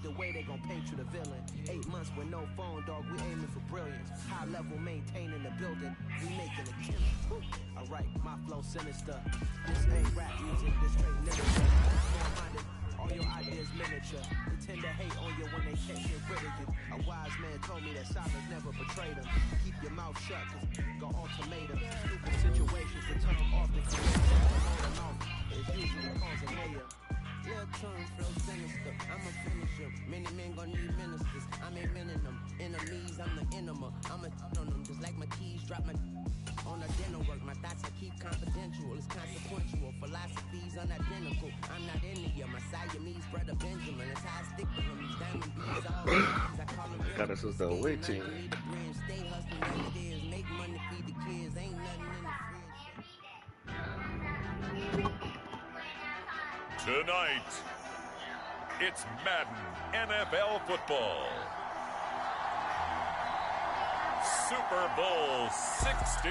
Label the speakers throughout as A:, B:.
A: the way they gon' paint you the villain. 8 months with no phone, dog, we aiming for brilliance. High level maintaining the building, we making a killing. Alright, my flow sinister. This ain't rap music, this straight literature. Small-minded, all your ideas miniature. They tend to hate on you when they can't get rid of you. A wise man told me that silence never betrayed him. Keep your mouth shut, cause go ultimatum. Stupid situations that turn off the creator. It's usually cause a mayor. Little tongue flow sinister, I'm a finisher. Many men gon' need ministers, I'm aiming them. Enemies, I'm the enema. I'm a on them, just like my keys drop my on the dinner work. My thoughts I keep confidential, it's consequential. Philosophies unidentical. I'm not into you, my Siamese brother Benjamin. It's how I stick to him. These diamond bees, all these I call them.
B: Cara, this is the away team.
A: Stay hustling as it is, make money, feed the kids. Ain't nothing in the fridge.
C: Tonight, it's Madden NFL football. Super Bowl 60.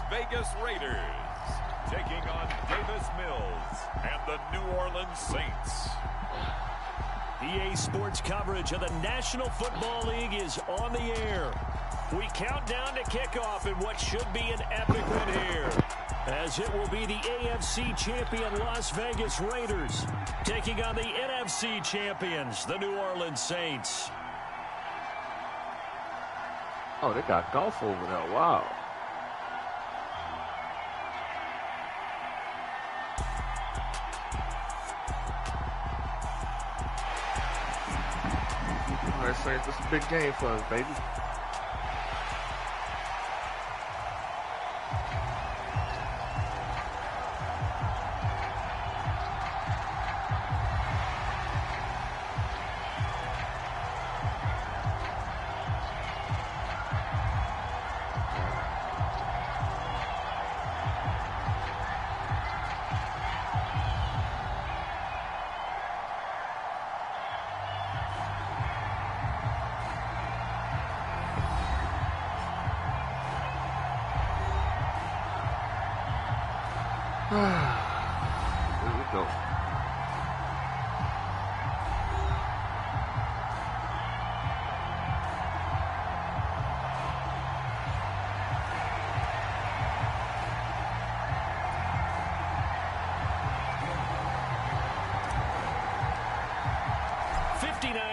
C: Vegas Raiders taking on Davis Mills and the New Orleans Saints.
D: EA Sports coverage of the National Football League is on the air. We count down to kickoff in what should be an epic one here, as it will be the AFC champion Las Vegas Raiders taking on the NFC champions, the New Orleans Saints.
B: Oh, they got golf over there. Wow. All right, Saints, this is a big game for us, baby. Here we go.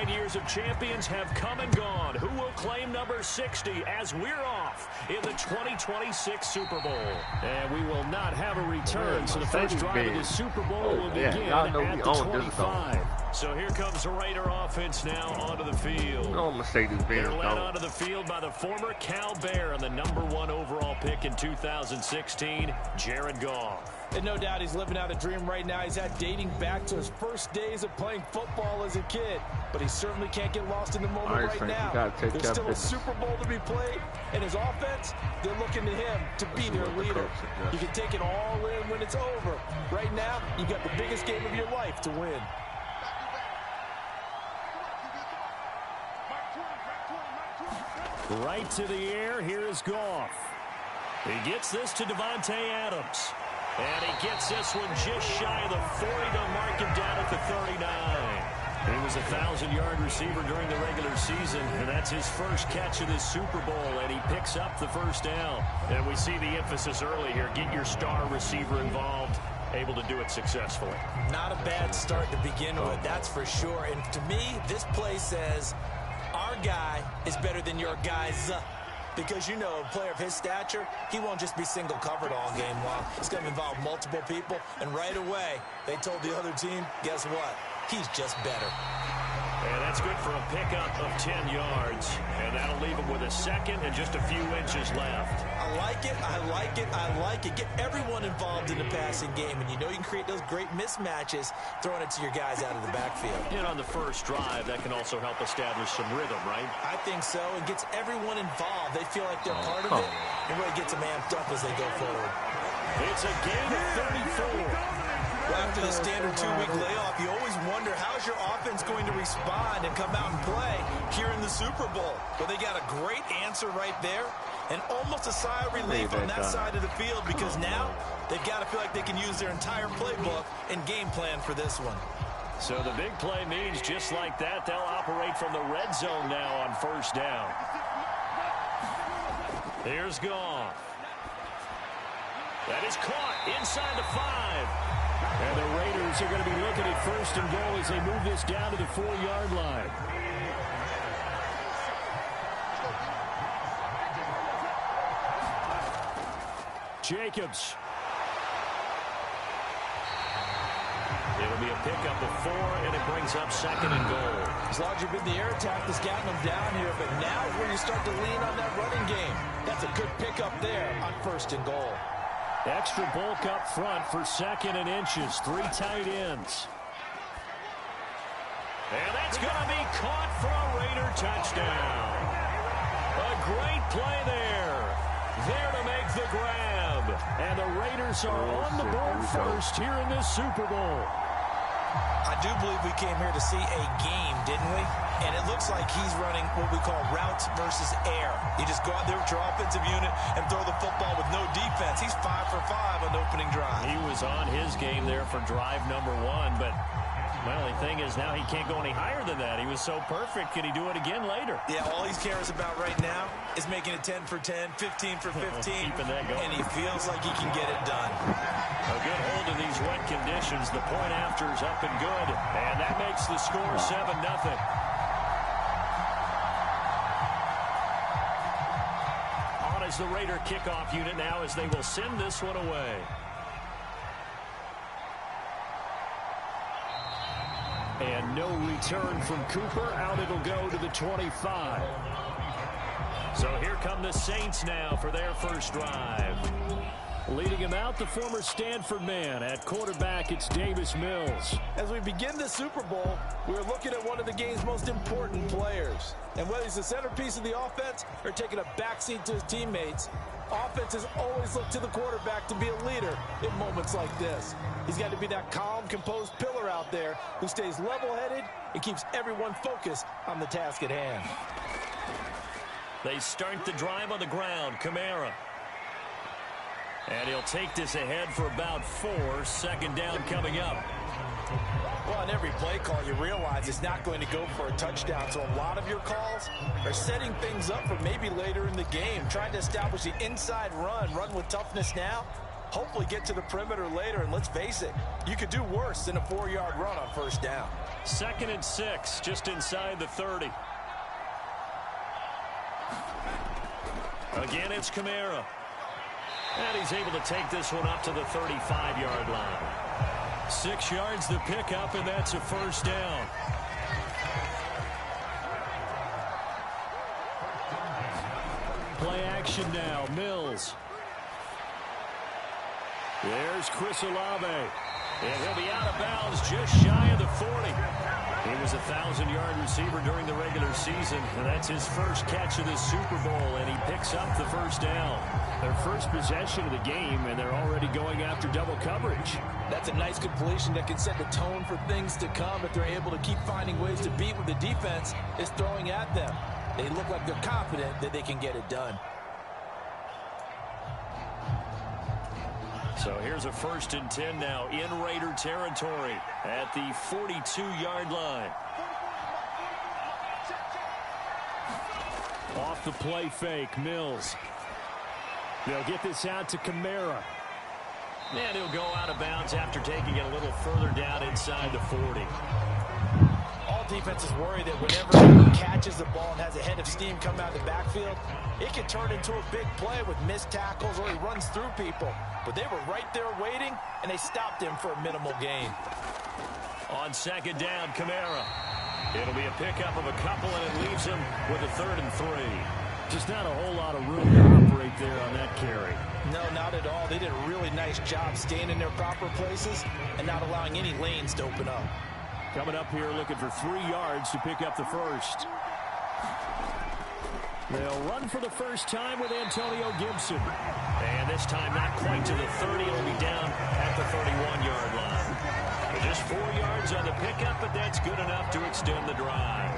D: Years of champions have come and gone. Who will claim number 60 as we're off in the 2026 Super Bowl? And we will not have a return, so the first drive of the Super Bowl will begin at the 25. So here comes the Raider offense now onto the field.
B: No Mercedes Benz.
D: They're led onto the field by the former Cal Bear and the #1 overall pick in 2016, Jared Goff.
E: And no doubt he's living out a dream right now. He's had dating back to his first days of playing football as a kid. But he certainly can't get lost in the moment right now. There's still a Super Bowl to be played. And his offense, they're looking to him to be their leader. You can take it all in when it's over. Right now, you got the biggest game of your life to win.
D: Right to the air, here is Goff. He gets this to Devontae Adams. And he gets this one just shy of the 40 to mark him down at the 39. He was a 1,000-yard receiver during the regular season, and that's his first catch of this Super Bowl, and he picks up the first down. And we see the emphasis early here. Get your star receiver involved, able to do it successfully.
E: Not a bad start to begin with, that's for sure. And to me, this play says, our guy is better than your guy's. Because, you know, a player of his stature, he won't just be single covered all game long. It's going to involve multiple people. And right away, they told the other team, guess what? He's just better.
D: And that's good for a pickup of 10 yards. And that'll lead leave them with a second and just a few inches left.
E: I like it, I like it, I like it. Get everyone involved in the passing game, and you know you can create those great mismatches throwing it to your guys out of the backfield.
D: And on the first drive, that can also help establish some rhythm, right?
E: I think so. It gets everyone involved. They feel like they're part of it, and really gets them amped up as they go forward.
D: It's a gain of 34.
E: Well, after the standard 2-week layoff, you always wonder how's your offense going to respond and come out and play here in the Super Bowl. But they got a great answer right there, and almost a sigh of relief on that side of the field, because now they've got to feel like they can use their entire playbook and game plan for this one.
D: So the big play means just like that, they'll operate from the red zone now on first down. Here's Goff. That is caught inside the 5. And the Raiders are going to be looking at first and goal as they move this down to the 4-yard line. Jacobs. It'll be a pickup of 4, and it brings up second and goal.
E: As long as you've been the air attack that's gotten them down here, but now is where you start to lean on that running game. That's a good pickup there on first and goal.
D: Extra bulk up front for second and inches. 3 tight ends. And that's going to be caught for a Raider touchdown. A great play there. There to make the grab. And the Raiders are on the board first here in this Super Bowl.
E: I do believe we came here to see a game, didn't we? And it looks like he's running what we call routes versus air. You just go out there with your offensive unit and throw the football with no defense. He's 5 for 5 on the opening drive.
D: He was on his game there for drive number 1, but my only thing is now he can't go any higher than that. He was so perfect. Can he do it again later?
E: Yeah, all he cares about right now is making it 10 for 10, 15 for 15.
D: Keeping that going.
E: And he feels like he can get it done.
D: A good hold in these wet conditions. The point after is up and good. And that makes the score 7-0. On is the Raider kickoff unit now as they will send this one away. And no return from Cooper. Out it'll go to the 25. So here come the Saints now for their first drive. Leading him out, the former Stanford man. At quarterback, it's Davis Mills.
E: As we begin the Super Bowl, we're looking at one of the game's most important players. And whether he's the centerpiece of the offense or taking a backseat to his teammates, offenses always look to the quarterback to be a leader in moments like this. He's got to be that calm, composed pillar out there who stays level-headed and keeps everyone focused on the task at hand.
D: They start the drive on the ground. Kamara. And he'll take this ahead for about 4. Second down coming up.
E: Well, on every play call, you realize it's not going to go for a touchdown. So a lot of your calls are setting things up for maybe later in the game, trying to establish the inside run with toughness now, hopefully get to the perimeter later. And let's face it, you could do worse than a 4-yard run on first down.
D: 2nd and 6, just inside the 30. Again, it's Kamara. And he's able to take this one up to the 35-yard line. 6 yards the pickup, and that's a first down. Play action now. Mills. There's Chris Olave. And he'll be out of bounds just shy of the 40. He was a 1,000-yard receiver during the regular season, and that's his first catch of this Super Bowl, and he picks up the first down. Their first possession of the game, and they're already going after double coverage.
E: That's a nice completion that can set the tone for things to come if they're able to keep finding ways to beat what the defense is throwing at them. They look like they're confident that they can get it done.
D: So here's a 1st and 10 now in Raider territory at the 42-yard line. Off the play fake, Mills. They'll get this out to Kamara. And he'll go out of bounds after taking it a little further down inside the 40.
E: All defenses worry that whenever he catches the ball and has a head of steam come out of the backfield, it can turn into a big play with missed tackles or he runs through people. But they were right there waiting, and they stopped him for a minimal gain.
D: On 2nd down, Kamara. It'll be a pickup of a couple, and it leaves him with a 3rd and 3. Just not a whole lot of room to operate there on that carry.
E: No, not at all. They did a really nice job staying in their proper places and not allowing any lanes to open up.
D: Coming up here looking for 3 yards to pick up the first. They'll run for the first time with Antonio Gibson. And this time not quite to the 30. It'll be down at the 31-yard line. Just 4 yards on the pickup, but that's good enough to extend the drive.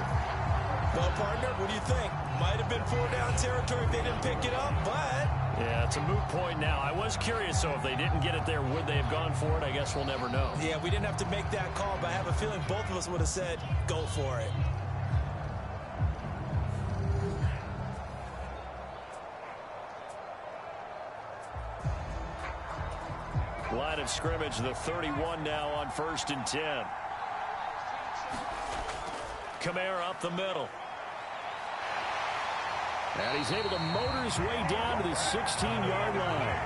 E: Well, partner, what do you think? Might have been 4-down territory if they didn't pick it up, but...
D: Yeah, it's a moot point now. I was curious, though, if they didn't get it there, would they have gone for it? I guess we'll never know.
E: Yeah, we didn't have to make that call, but I have a feeling both of us would have said, go for it.
D: Line of scrimmage, the 31 now on 1st and 10. Kamara up the middle. And he's able to motor his way down to the 16-yard line.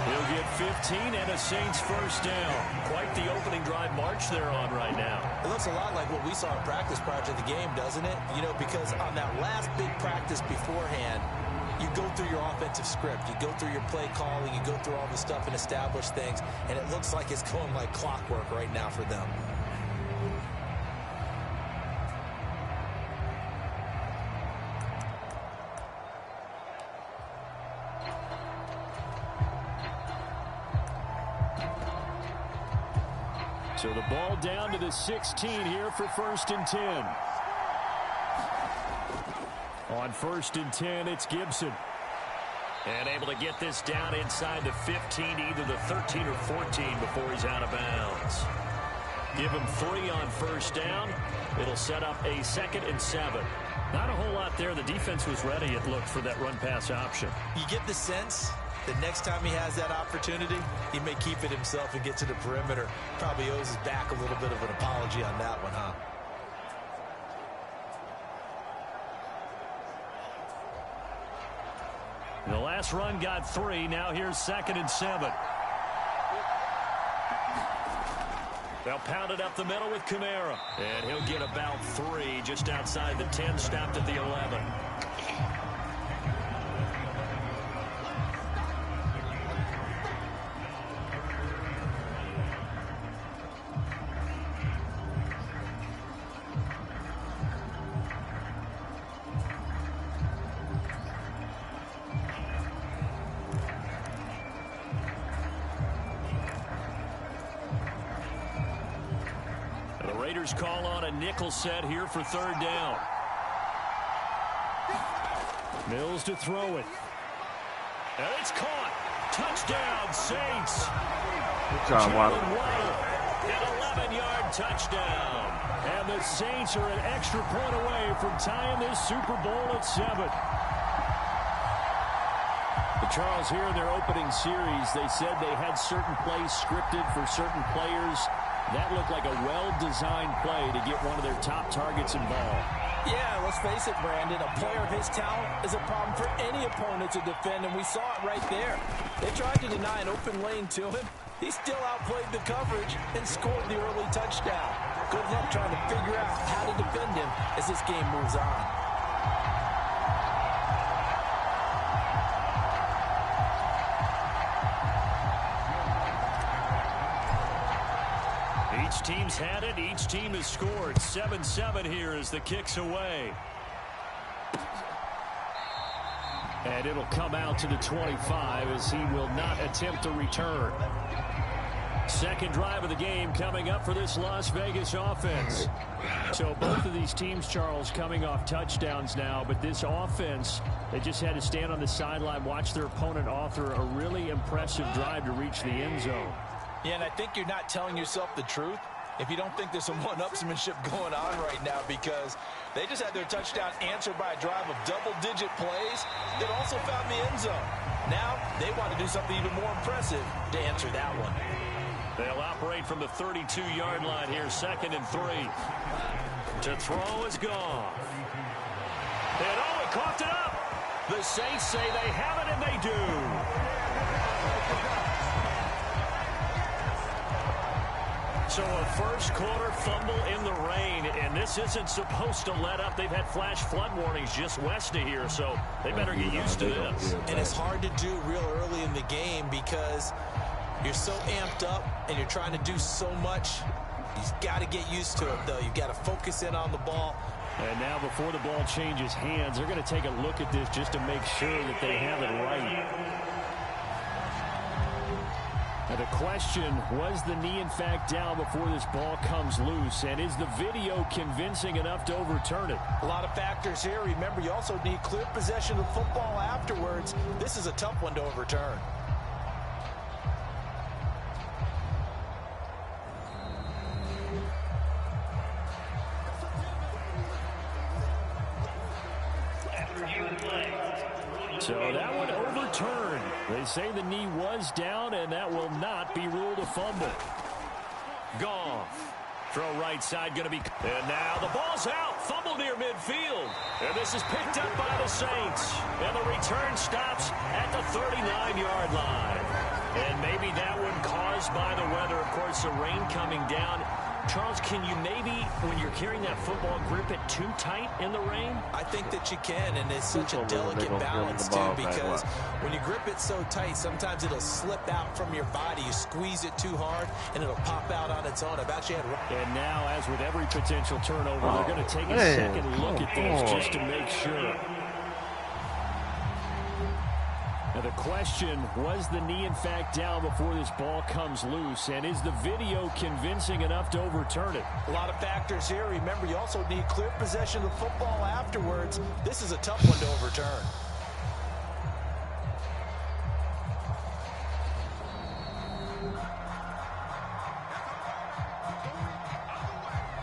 D: He'll get 15 and a Saints first down. Quite the opening drive march they're on right now.
E: It looks a lot like what we saw in practice prior to the game, doesn't it? You know, because on that last big practice beforehand, you go through your offensive script. You go through your play calling. You go through all the stuff and establish things. And it looks like it's going like clockwork right now for them.
D: So the ball down to the 16 here for 1st and 10. On 1st and 10, it's Gibson. And able to get this down inside the 15, either the 13 or 14 before he's out of bounds. Give him 3 on 1st down. It'll set up a 2nd and 7. Not a whole lot there. The defense was ready, it looked, for that run-pass option.
E: You get the sense that next time he has that opportunity, he may keep it himself and get to the perimeter. Probably owes his back a little bit of an apology on that one, huh?
D: The last run got 3. Now here's 2nd and 7. They'll pound it up the middle with Kamara. And he'll get about 3 just outside the 10, stopped at the 11. Call on a nickel set here for 3rd down. Mills to throw it. And it's caught. Touchdown, Saints.
B: Good job, Waddle.
D: An 11-yard touchdown. And the Saints are an extra point away from tying this Super Bowl at 7. Charles, here in their opening series, they said they had certain plays scripted for certain players. That looked like a well-designed play to get one of their top targets involved.
E: Yeah, let's face it, Brandon. A player of his talent is a problem for any opponent to defend, and we saw it right there. They tried to deny an open lane to him. He still outplayed the coverage and scored the early touchdown. Good luck trying to figure out how to defend him as this game moves on.
D: Each team's had it. Each team has scored. 7-7 here as the kick's away. And it'll come out to the 25 as he will not attempt a return. Second drive of the game coming up for this Las Vegas offense. So both of these teams, Charles, coming off touchdowns now, but this offense, they just had to stand on the sideline, watch their opponent author a really impressive drive to reach the end zone.
E: Yeah, and I think you're not telling yourself the truth if you don't think there's some one-upsmanship going on right now, because they just had their touchdown answered by a drive of double-digit plays that also found the end zone. Now they want to do something even more impressive to answer that one.
D: They'll operate from the 32-yard line here, 2nd and 3. To throw is gone. And he coughed it up. The Saints say they have it, and they do. So a first quarter fumble in the rain, and this isn't supposed to let up. They've had flash flood warnings just west of here, so they better get used to this.
E: And it's hard to do real early in the game because you're so amped up and you're trying to do so much. You've got to get used to it, though. You've got to focus in on the ball.
D: And now before the ball changes hands, they're going to take a look at this just to make sure that they have it right. Now the question, was the knee in fact down before this ball comes loose? And is the video convincing enough to overturn it?
E: A lot of factors here. Remember, you also need clear possession of the football afterwards. This is a tough one to overturn.
D: So that one overturned. They say the knee was down, and that will not be ruled a fumble. Goff. Throw right side going to be... And now the ball's out. Fumble near midfield. And this is picked up by the Saints. And the return stops at the 39-yard line. And maybe that one caused by the weather. Of course, the rain coming down. Charles, can you maybe, when you're carrying that football, grip it too tight in the rain?
E: I think that you can, and it's such a delicate balance, too, because when you grip it so tight, sometimes it'll slip out from your body. You squeeze it too hard, and it'll pop out on its own. I've actually had...
D: And now, as with every potential turnover, they're going to take a second look at this just to make sure. Now the question, was the knee in fact down before this ball comes loose? And is the video convincing enough to overturn it?
E: A lot of factors here. Remember, you also need clear possession of the football afterwards. This is a tough one to overturn.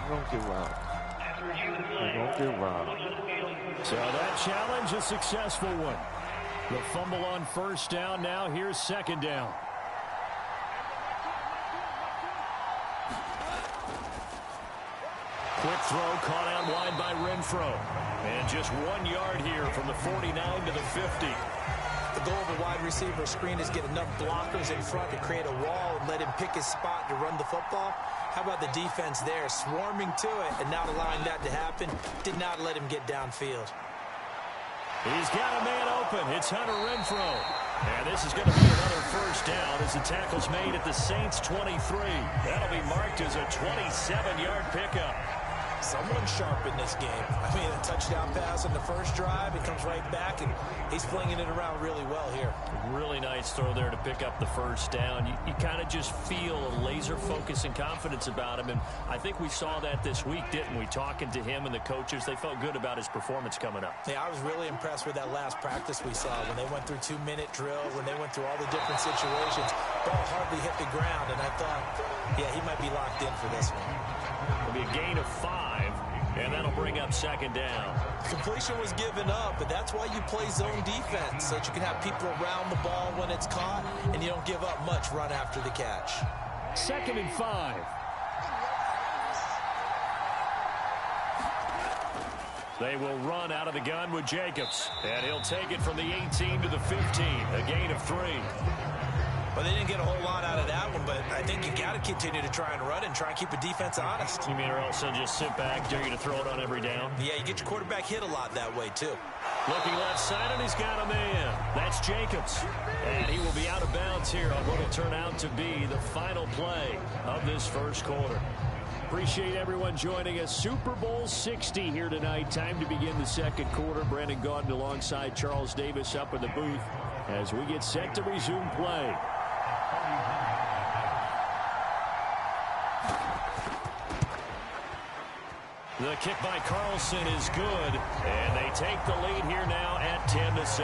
B: Don't get robbed. Don't get robbed.
D: So that challenge, a successful one. The fumble on first down. Now here's second down. Quick throw caught out wide by Renfro. And just 1 yard here from the 49 to the 50.
E: The goal of a wide receiver screen is get enough blockers in front to create a wall and let him pick his spot to run the football. How about the defense there, swarming to it and not allowing that to happen? Did not let him get downfield.
D: He's got a man open. It's Hunter Renfro. And this is going to be another first down as the tackle's made at the Saints 23. That'll be marked as a 27-yard pickup.
E: Someone's sharp in this game. I mean, a touchdown pass on the first drive. It comes right back, and he's flinging it around really well here.
D: Really nice throw there to pick up the first down. You kind of just feel a laser focus and confidence about him, and I think we saw that this week, didn't we? Talking to him and the coaches, they felt good about his performance coming up.
E: Yeah, I was really impressed with that last practice we saw when they went through 2-minute drill, when they went through all the different situations. Ball hardly hit the ground, and I thought, yeah, he might be locked in for this one.
D: It'll be a gain of 5, and that'll bring up second down.
E: Completion was given up, but that's why you play zone defense, so that you can have people around the ball when it's caught, and you don't give up much run after the catch.
D: 2nd and 5. They will run out of the gun with Jacobs, and he'll take it from the 18 to the 15, a gain of 3.
E: Well, they didn't get a whole lot out of that one, but I think you got to continue to try and run and try and keep a defense honest.
D: You mean or else they'll just sit back, dare you to throw it on every down?
E: Yeah, you get your quarterback hit a lot that way, too.
D: Looking left side, and he's got a man. That's Jacobs. And he will be out of bounds here on what will turn out to be the final play of this first quarter. Appreciate everyone joining us. Super Bowl 60 here tonight. Time to begin the second quarter. Brandon Gaudin alongside Charles Davis up in the booth as we get set to resume play. The kick by Carlson is good, and they take the lead here now at 10-7.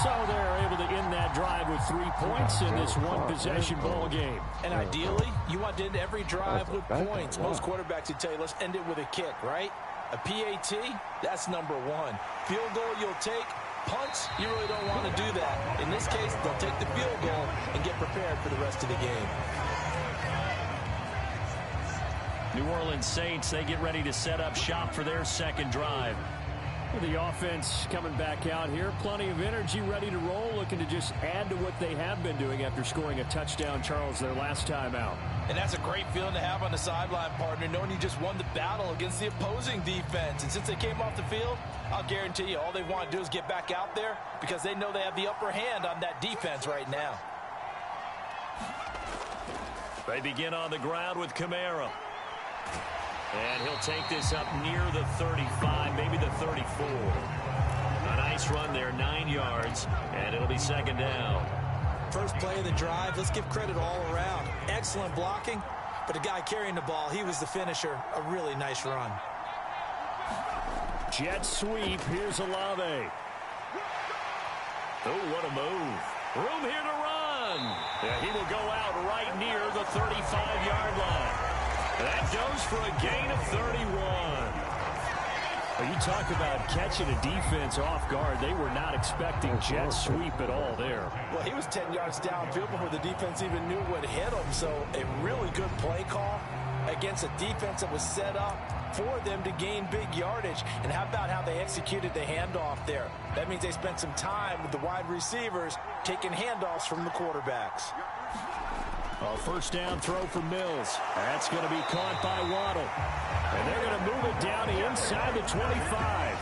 D: So they're able to end that drive with 3 points in this one-possession ball game.
E: And ideally, you want to end every drive with points. Most quarterbacks would tell you, let's end it with a kick, right? A PAT, that's number 1. Field goal you'll take. Punts, you really don't want to do that. In this case, they'll take the field goal and get prepared for the rest of the game.
D: New Orleans Saints, they get ready to set up shop for their second drive. The offense coming back out here. Plenty of energy, ready to roll, looking to just add to what they have been doing after scoring a touchdown, Charles, their last time out.
E: And that's a great feeling to have on the sideline, partner, knowing you just won the battle against the opposing defense. And since they came off the field, I'll guarantee you all they want to do is get back out there because they know they have the upper hand on that defense right now.
D: They begin on the ground with Kamara. And he'll take this up near the 35, maybe the 34. A nice run there, 9 yards, and it'll be second down.
E: First play of the drive, let's give credit all around. Excellent blocking, but the guy carrying the ball, he was the finisher. A really nice run.
D: Jet sweep, here's Olave. Oh, what a move. Room here to run. Yeah, he will go out right near the 35-yard line. That goes for a gain of 31. Well, you talk about catching a defense off guard. They were not expecting jet sweep at all there.
E: Well, he was 10 yards downfield before the defense even knew what hit him. So a really good play call against a defense that was set up for them to gain big yardage. And how about how they executed the handoff there? That means they spent some time with the wide receivers taking handoffs from the quarterbacks.
D: A first down throw for Mills. That's going to be caught by Waddle. And they're going to move it down inside the 25.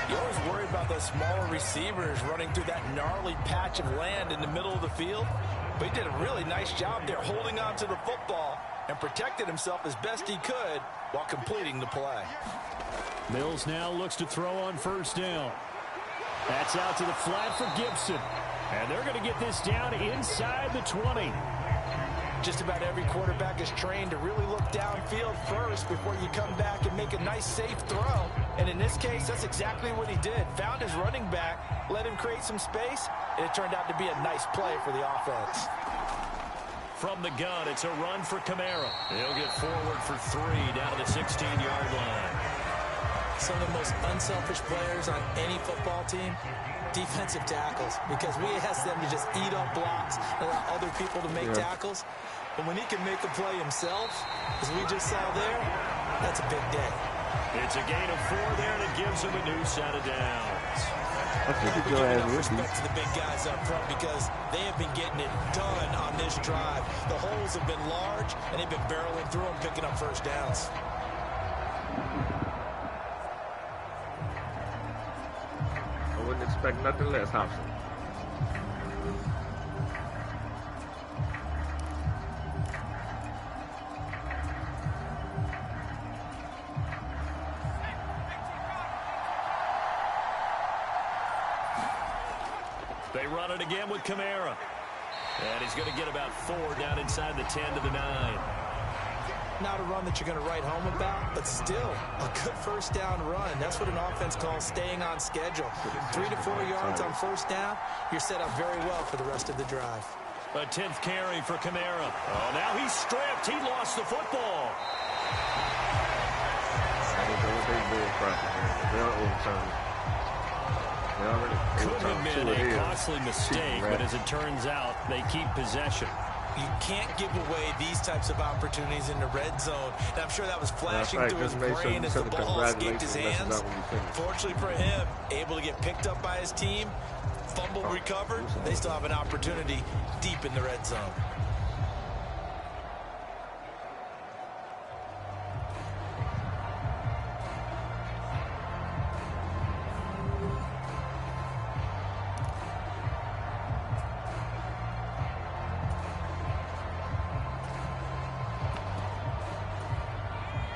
E: You always worry about those smaller receivers running through that gnarly patch of land in the middle of the field. But he did a really nice job there holding on to the football and protected himself as best he could while completing the play.
D: Mills now looks to throw on first down. That's out to the flat for Gibson. And they're going to get this down inside the 20.
E: Just about every quarterback is trained to really look downfield first before you come back and make a nice, safe throw. And in this case, that's exactly what he did. Found his running back, let him create some space, and it turned out to be a nice play for the offense.
D: From the gun, it's a run for Kamara. He'll get forward for 3 down to the 16-yard line.
E: Some of the most unselfish players on any football team, defensive tackles, because we ask them to just eat up blocks and allow other people to make tackles. But when he can make a play himself, as we just saw there, that's a big day.
D: It's a gain of 4 there, and it gives him a new set of downs.
E: We give enough respect to the big guys up front because they have been getting it done on this drive. The holes have been large, and they've been barreling through them, picking up first downs.
B: I wouldn't expect nothing less, Hobson.
D: They run it again with Kamara. And he's going to get about 4 down inside the 10 to the 9.
E: Not a run that you're going to write home about, but still a good first down run. That's what an offense calls staying on schedule. 3 to 4 yards on first down, you're set up very well for the rest of the drive.
D: A 10th carry for Kamara. Oh, now he's stripped. He lost the football. Could have been a costly mistake, but as it turns out, they keep possession.
E: You can't give away these types of opportunities in the red zone. And I'm sure that was flashing through his brain as the ball escaped his hands. Fortunately for him, able to get picked up by his team, fumble recovered. They still have an opportunity deep in the red zone.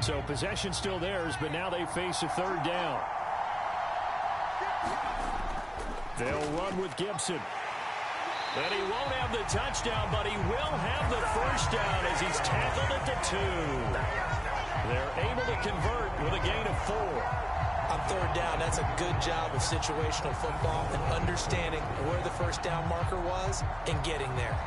D: So possession still theirs, but now they face a third down. They'll run with Gibson. And he won't have the touchdown, but he will have the first down as he's tackled at the 2. They're able to convert with a gain of 4.
E: On third down, that's a good job of situational football and understanding where the first down marker was and getting there.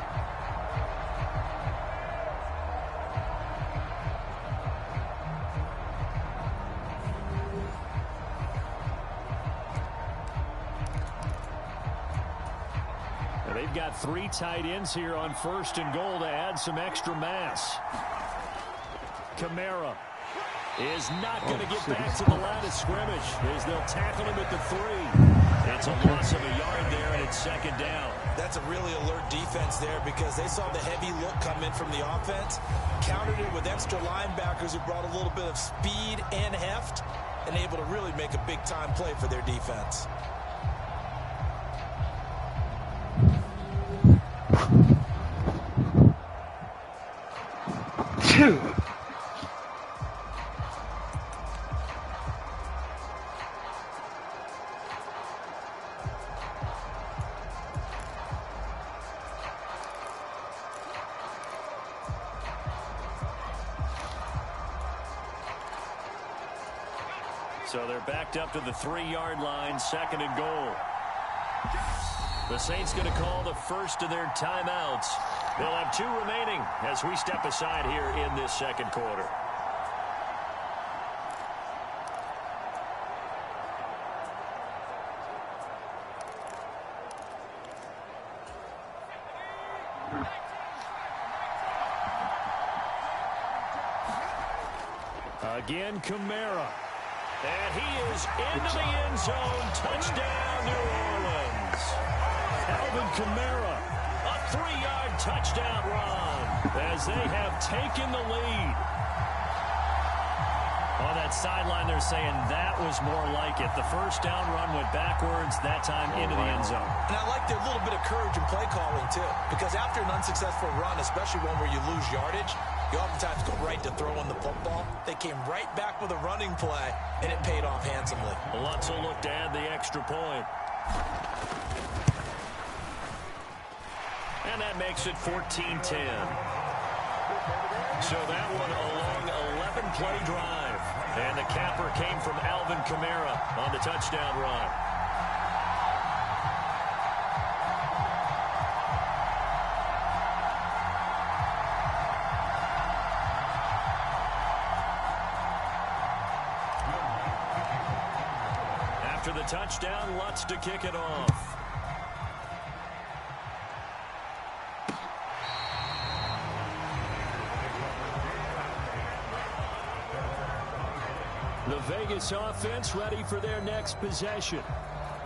D: They've got 3 tight ends here on first and goal to add some extra mass. Kamara. is not going to get back to the line of scrimmage as they'll tackle him at the 3. It's a loss of a yard there, and it's second down.
E: That's a really alert defense there because they saw the heavy look come in from the offense, countered it with extra linebackers who brought a little bit of speed and heft, and able to really make a big-time play for their defense.
D: So they're backed up to the 3-yard line, second and goal. The Saints going to call the first of their timeouts. They'll have 2 remaining as we step aside here in this second quarter. Again, Kamara. And he is into the end zone. Touchdown, New Orleans. Alvin Kamara, a 3-yard touchdown run as they have taken the lead. On that sideline, they're saying that was more like it. The first down run went backwards, that time into the end zone.
E: And I like their little bit of courage in play calling, too, because after an unsuccessful run, especially one where you lose yardage, you oftentimes go right to throwing the football. They came right back with a running play, and it paid off handsomely.
D: Let's look to add the extra point. And that makes it 14-10. So that one a long 11-play drive. And the capper came from Alvin Kamara on the touchdown run. After the touchdown, Lutz to kick it off. The Vegas offense ready for their next possession.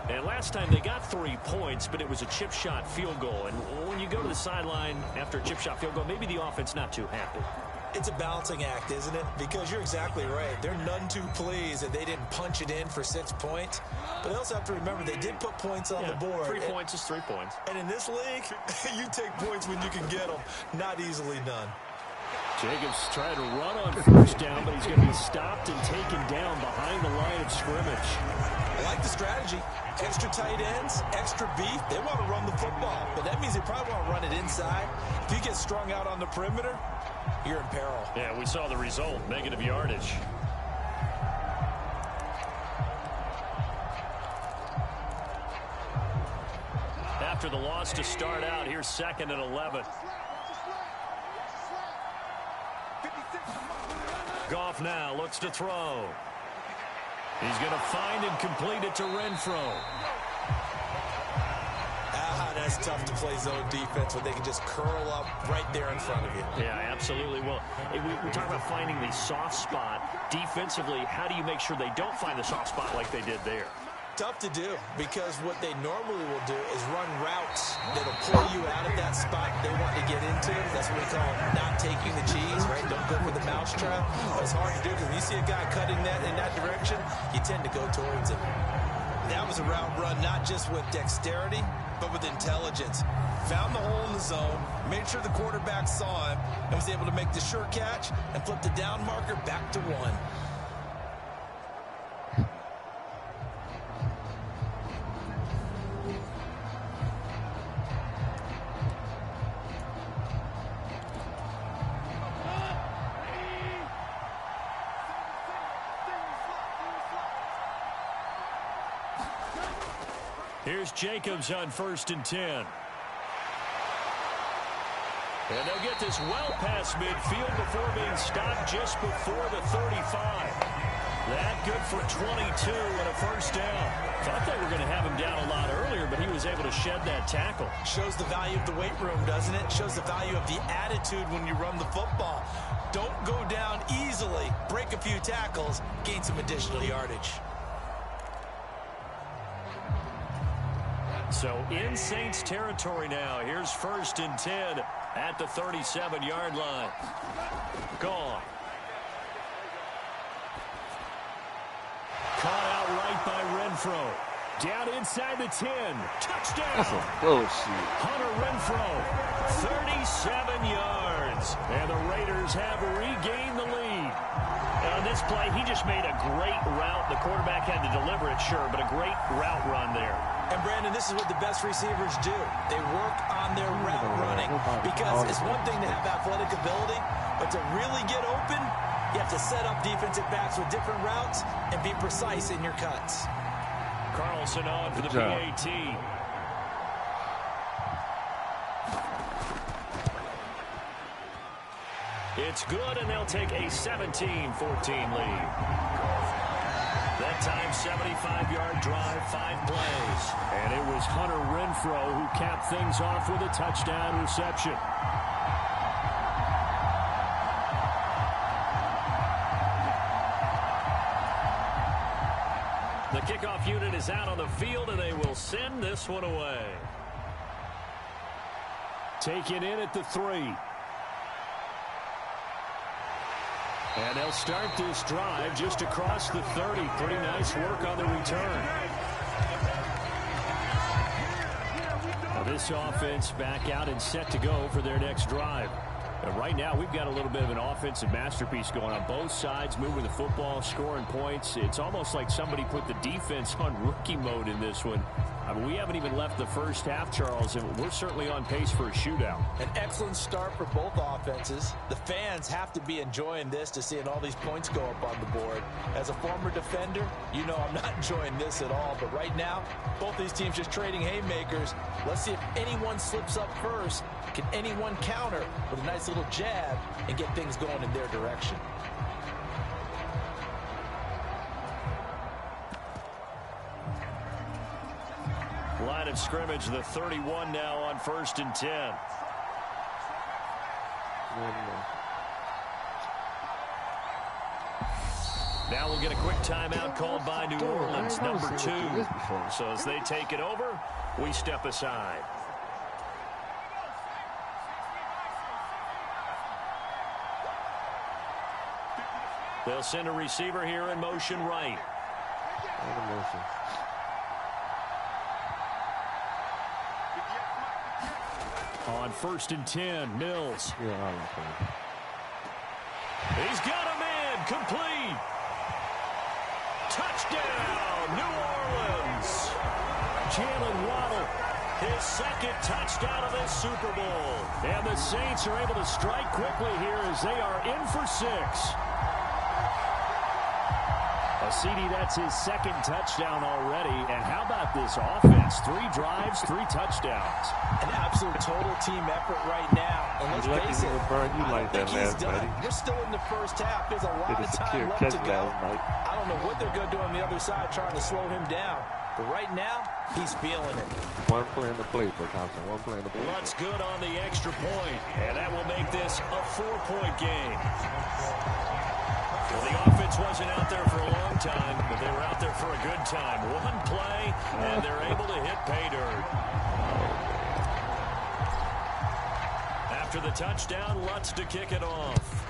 D: And last time they got 3 points, but it was a chip shot field goal. And when you go to the sideline after a chip shot field goal, maybe the offense not too happy.
E: It's a balancing act, isn't it? Because you're exactly right. They're none too pleased that they didn't punch it in for 6 points. But they also have to remember they did put points on the board.
D: 3 points is 3 points.
E: And in this league, you take points when you can get them. Not easily done.
D: Jacobs trying to run on first down, but he's going to be stopped and taken down behind the line of scrimmage.
E: I like the strategy. Extra tight ends, extra beef. They want to run the football, but that means they probably want to run it inside. If you get strung out on the perimeter, you're in peril.
D: Yeah, we saw the result, negative yardage. After the loss to start out, here's 2nd and 11. Goff now looks to throw. He's going to find and complete it to Renfro.
E: That's tough to play zone defense when they can just curl up right there in front of you.
D: Yeah, absolutely. Well, we talk about finding the soft spot. Defensively, how do you make sure they don't find the soft spot like they did there?
E: Tough to do, because what they normally will do is run routes that'll pull you out of that spot they want to get into. That's what we call not taking the cheese, right? Don't go for the mousetrap. But it's hard to do because when you see a guy cutting that in that direction, you tend to go towards him. That was a route run not just with dexterity, but with intelligence. Found the hole in the zone, made sure the quarterback saw him, and was able to make the sure catch and flip the down marker back to 1.
D: Here's Jacobs on 1st and 10. And they'll get this well past midfield before being stopped just before the 35. That good for 22 and a first down. Thought they were going to have him down a lot earlier, but he was able to shed that tackle.
E: Shows the value of the weight room, doesn't it? Shows the value of the attitude when you run the football. Don't go down easily. break a few tackles, gain some additional yardage.
D: So in Saints territory now. Here's 1st and 10 at the 37-yard line. Gone. Caught out right by Renfro. Down inside the 10. Touchdown.
B: That's a bullshit.
D: Hunter Renfro, 37 yards. And the Raiders have regained the lead. And on this play, he just made a great route. The quarterback had to deliver it, sure, but a great route run there.
E: And, Brandon, this is what the best receivers do. They work on their route running because it's one thing to have athletic ability, but to really get open, you have to set up defensive backs with different routes and be precise in your cuts.
D: Carlson on for the PAT. It's good, and they'll take a 17-14 lead. That time, 75-yard drive, 5 plays. And it was Hunter Renfro who capped things off with a touchdown reception. The kickoff unit is out on the field, and they will send this one away. Taken in at the 3. And they'll start this drive just across the 30. Pretty nice work on the return. Now this offense back out and set to go for their next drive. And right now, we've got a little bit of an offensive masterpiece going on both sides, moving the football, scoring points. It's almost like somebody put the defense on rookie mode in this one. I mean, we haven't even left the first half, Charles, and we're certainly on pace for a shootout.
E: An excellent start for both offenses. The fans have to be enjoying this to seeing all these points go up on the board. As a former defender, you know I'm not enjoying this at all. But right now, both these teams just trading haymakers. Let's see if anyone slips up first. Can anyone counter with a nice little jab and get things going in their direction?
D: Line of scrimmage, the 31 now on 1st and 10. Now we'll get a quick timeout called by New Orleans, number 2. So as they take it over, we step aside. They'll send a receiver here in motion right. On 1st and 10, Mills. He's got him in, complete. Touchdown, New Orleans. Jalen Waddle, his 2nd touchdown of this Super Bowl. And the Saints are able to strike quickly here as they are in for 6. CD, that's his 2nd touchdown already. And how about this offense? 3 drives, 3 touchdowns.
E: An absolute total team effort right now. And let's face it, I don't think he's done. We're still in the first half. There's a lot of time left to go. I don't know what they're going to do on the other side trying to slow him down. But right now, he's feeling it.
B: One play in the playbook, Thompson. One play in the playbook.
D: Lutz good on the extra point. And that will make this a 4-point game. Well, the offense wasn't out there for a long time, but they were out there for a good time. One play, and they're able to hit pay dirt. After the touchdown, Lutz to kick it off.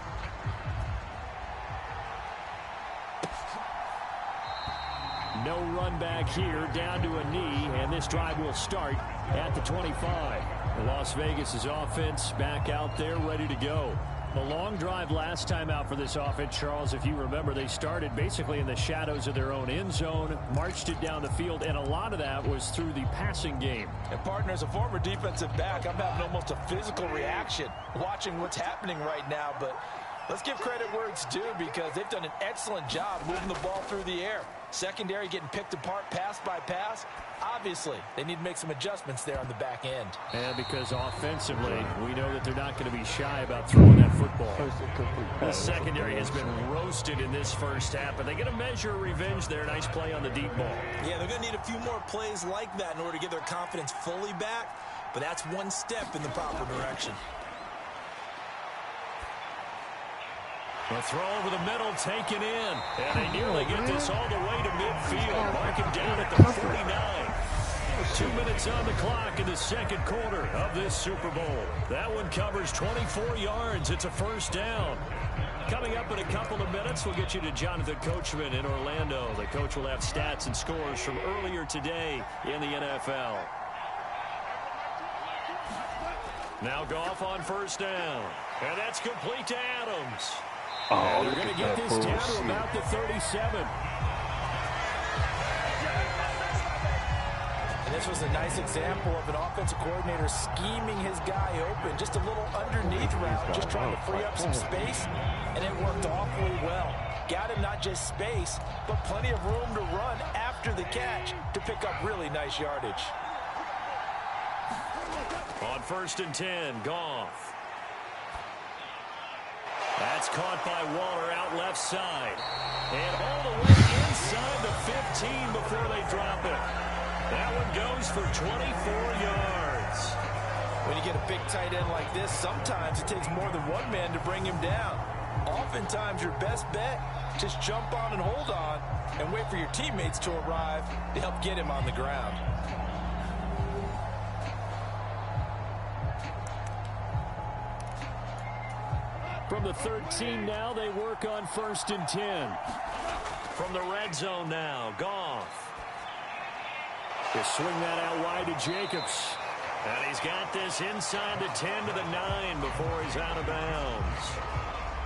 D: No run back here, down to a knee, and this drive will start at the 25. The Las Vegas' offense back out there, ready to go. A long drive last time out for this offense, Charles. If you remember, they started basically in the shadows of their own end zone, marched it down the field, and a lot of that was through the passing game.
E: And, partner, as a former defensive back, I'm having almost a physical reaction watching what's happening right now. But let's give credit where it's due because they've done an excellent job moving the ball through the air. Secondary getting picked apart pass by pass. Obviously, they need to make some adjustments there on the back end.
D: And because offensively, we know that they're not going to be shy about throwing that football. The secondary has been roasted in this first half, but they get a measure of revenge there. Nice play on the deep ball.
E: Yeah, they're going to need a few more plays like that in order to get their confidence fully back, but that's one step in the proper direction.
D: A throw over the middle, taken in. And they nearly get this all the way to midfield. Mark him down at the 49. 2 minutes on the clock in the second quarter of this Super Bowl. That one covers 24 yards. It's a first down. Coming up in a couple of minutes, we'll get you to Jonathan Coachman in Orlando. The coach will have stats and scores from earlier today in the NFL. Now Goff on first down. And that's complete to Adams. And they're going to get this down to about the 37.
E: And this was a nice example of an offensive coordinator scheming his guy open. Just a little underneath route, just trying to free up some space. And it worked awfully well. Got him not just space, but plenty of room to run after the catch to pick up really nice yardage.
D: On 1st and 10, Goff. That's caught by Waller out left side. And all the way inside the 15 before they drop it. That one goes for 24 yards.
E: When you get a big tight end like this, sometimes it takes more than one man to bring him down. Oftentimes, your best bet, just jump on and hold on and wait for your teammates to arrive to help get him on the ground.
D: From the 13 now, they work on 1st and 10. From the red zone now, Goff. He'll swing that out wide to Jacobs. And he's got this inside the 10 to the 9 before he's out of bounds.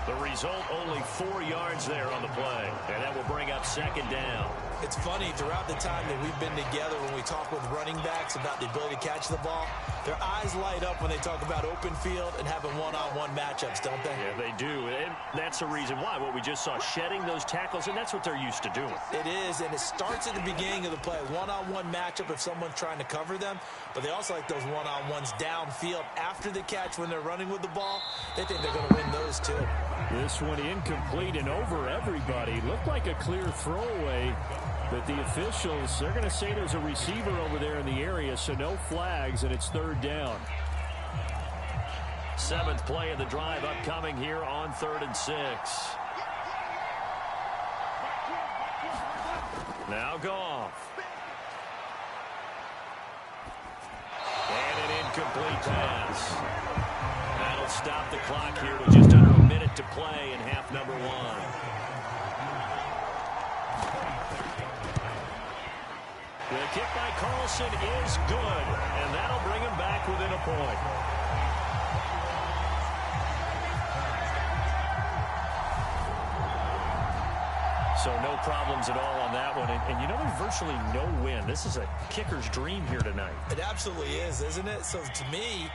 D: The result, only 4 yards there on the play. And that will bring up 2nd down.
E: It's funny, throughout the time that we've been together, when we talk with running backs about the ability to catch the ball, their eyes light up when they talk about open field and having one-on-one matchups, don't they?
D: Yeah, they do. And that's the reason why. What we just saw, shedding those tackles, and that's what they're used to doing.
E: It is, and it starts at the beginning of the play. One-on-one matchup if someone's trying to cover them, but they also like those one-on-ones downfield after the catch when they're running with the ball. They think they're going to win those, too.
D: This one incomplete and over everybody. Looked like a clear throwaway, but the officials, they're going to say there's a receiver over there in the area, so no flags, and it's 3rd down. 7th play of the drive upcoming here on 3rd and 6. Now Goff. And an incomplete pass. That'll stop the clock here with just under a minute to play in half number 1. The kick by Carlson is good, and that'll bring him back within a point. So no problems at all on that one. And you know, there's virtually no wind. This is a kicker's dream here tonight.
E: It absolutely is, isn't it? So to me,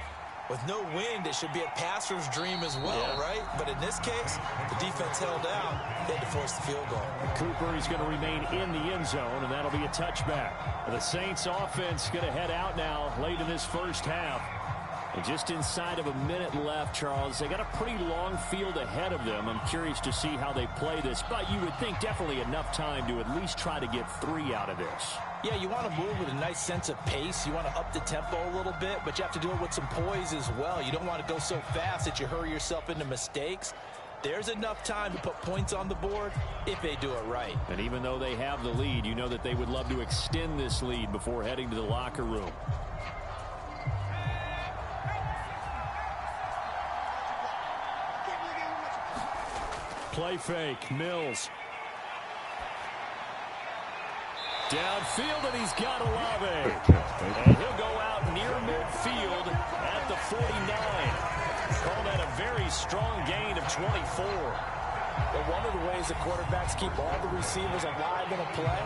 E: with no wind, it should be a passer's dream as well, right? But in this case, the defense held out. They had to force the field goal.
D: Cooper, he's going to remain in the end zone, and that'll be a touchback. The Saints offense going to head out now late in this first half. And just inside of a minute left, Charles, they got a pretty long field ahead of them. I'm curious to see how they play this, but you would think definitely enough time to at least try to get 3 out of this.
E: Yeah, you want to move with a nice sense of pace. You want to up the tempo a little bit, but you have to do it with some poise as well. You don't want to go so fast that you hurry yourself into mistakes. There's enough time to put points on the board if they do it right.
D: And even though they have the lead, you know that they would love to extend this lead before heading to the locker room. Play fake, Mills. Downfield, and he's got Olave. And he'll go out near midfield at the 49. Call that a very strong gain of 24.
E: But one of the ways the quarterbacks keep all the receivers alive in a play,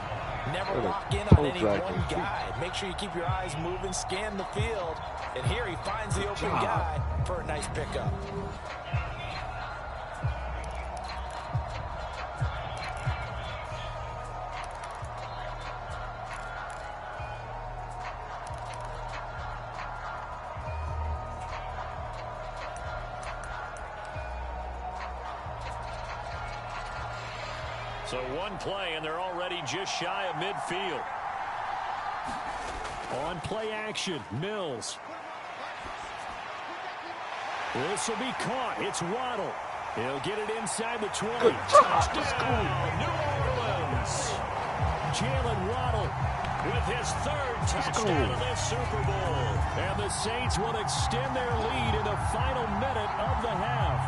E: never lock in on any one guy. Make sure you keep your eyes moving, scan the field. And here he finds the open guy for a nice pickup.
D: So one play, and they're already just shy of midfield. On play action, Mills. This will be caught. It's Waddle. He'll get it inside the 20.
B: Good job.
D: Touchdown, New Orleans. Jalen Waddle with his third touchdown of this Super Bowl. And the Saints will extend their lead in the final minute of the half.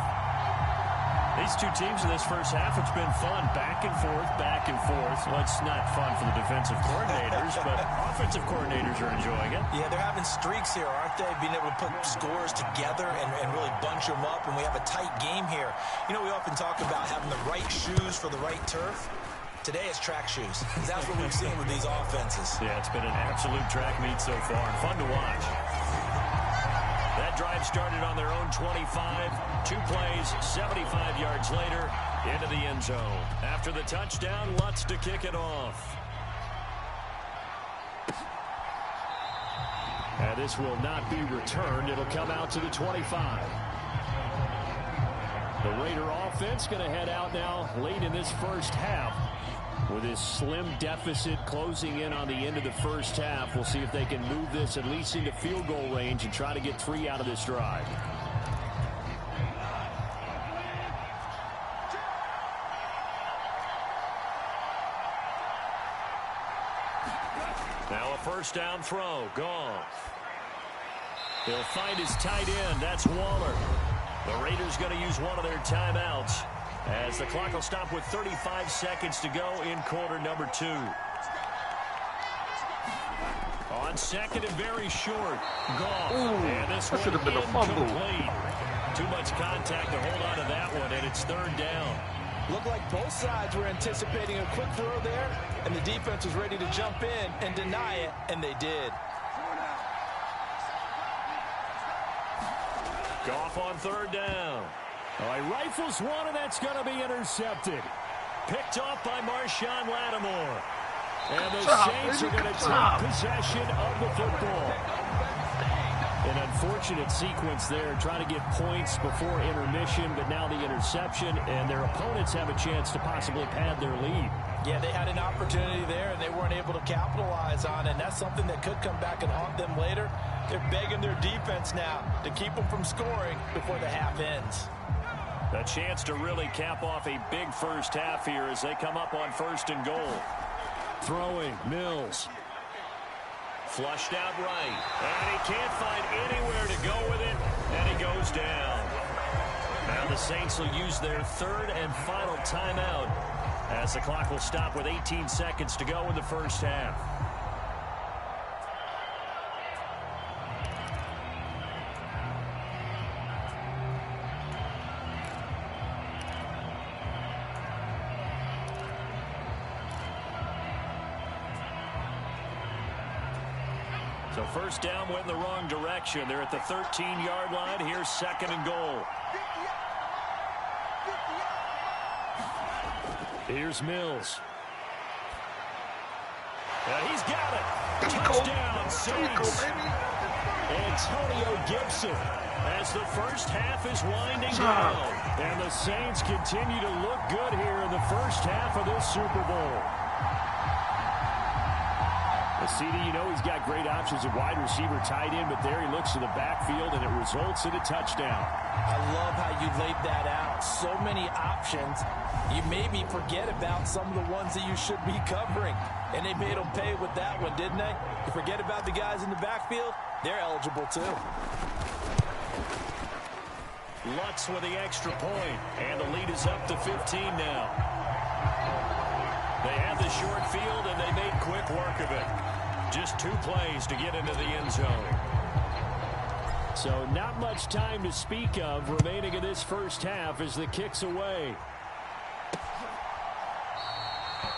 D: These two teams in this first half, it's been fun. Back and forth, back and forth. Well, it's not fun for the defensive coordinators, but offensive coordinators are enjoying it.
E: Yeah, they're having streaks here, aren't they? Being able to put scores together and really bunch them up, and we have a tight game here. You know, we often talk about having the right shoes for the right turf. Today it's track shoes. That's what we've seen with these offenses.
D: Yeah, it's been an absolute track meet so far, and fun to watch. That drive started on their own 25. 2 plays, 75 yards later, into the end zone. After the touchdown, Lutz to kick it off. And this will not be returned. It'll come out to the 25. The Raider offense going to head out now late in this first half. With this slim deficit closing in on the end of the first half, we'll see if they can move this at least into field goal range and try to get 3 out of this drive. Now a first down throw. Goff. He'll find his tight end. That's Waller. The Raiders going to use one of their timeouts, as the clock will stop with 35 seconds to go in quarter number 2. On second and very short. Goff. And this one
B: should have been a fumble.
D: Incomplete. Too much contact to hold on to that one, and it's third down.
E: Looked like both sides were anticipating a quick throw there, and the defense was ready to jump in and deny it, and they did.
D: Goff on third down. Oh, he rifles one, and that's going to be intercepted. Picked off by Marshawn Lattimore. And the Saints are going to take possession of the football. An unfortunate sequence there, trying to get points before intermission, but now the interception, and their opponents have a chance to possibly pad their lead.
E: Yeah, they had an opportunity there, and they weren't able to capitalize on it, and that's something that could come back and haunt them later. They're begging their defense now to keep them from scoring before the half ends.
D: A chance to really cap off a big first half here as they come up on first and goal. Throwing, Mills. Flushed out right. And he can't find anywhere to go with it, and he goes down. Now the Saints will use their third and final timeout as the clock will stop with 18 seconds to go in the first half. So first down went in the wrong direction. They're at the 13-yard line. Here's second and goal. Here's Mills. He's got it. Touchdown, Saints. Antonio Gibson as the first half is winding down. And the Saints continue to look good here in the first half of this Super Bowl. CD, you know he's got great options at wide receiver, tight end, but there he looks to the backfield, and it results in a touchdown.
E: I love how you laid that out. So many options. You maybe forget about some of the ones that you should be covering, and they made them pay with that one, didn't they? You forget about the guys in the backfield, they're eligible too.
D: Lutz with the extra point, and the lead is up to 15 now. They had the short field, and they made quick work of it. Just 2 plays to get into the end zone. So not much time to speak of remaining in this first half as the kick's away.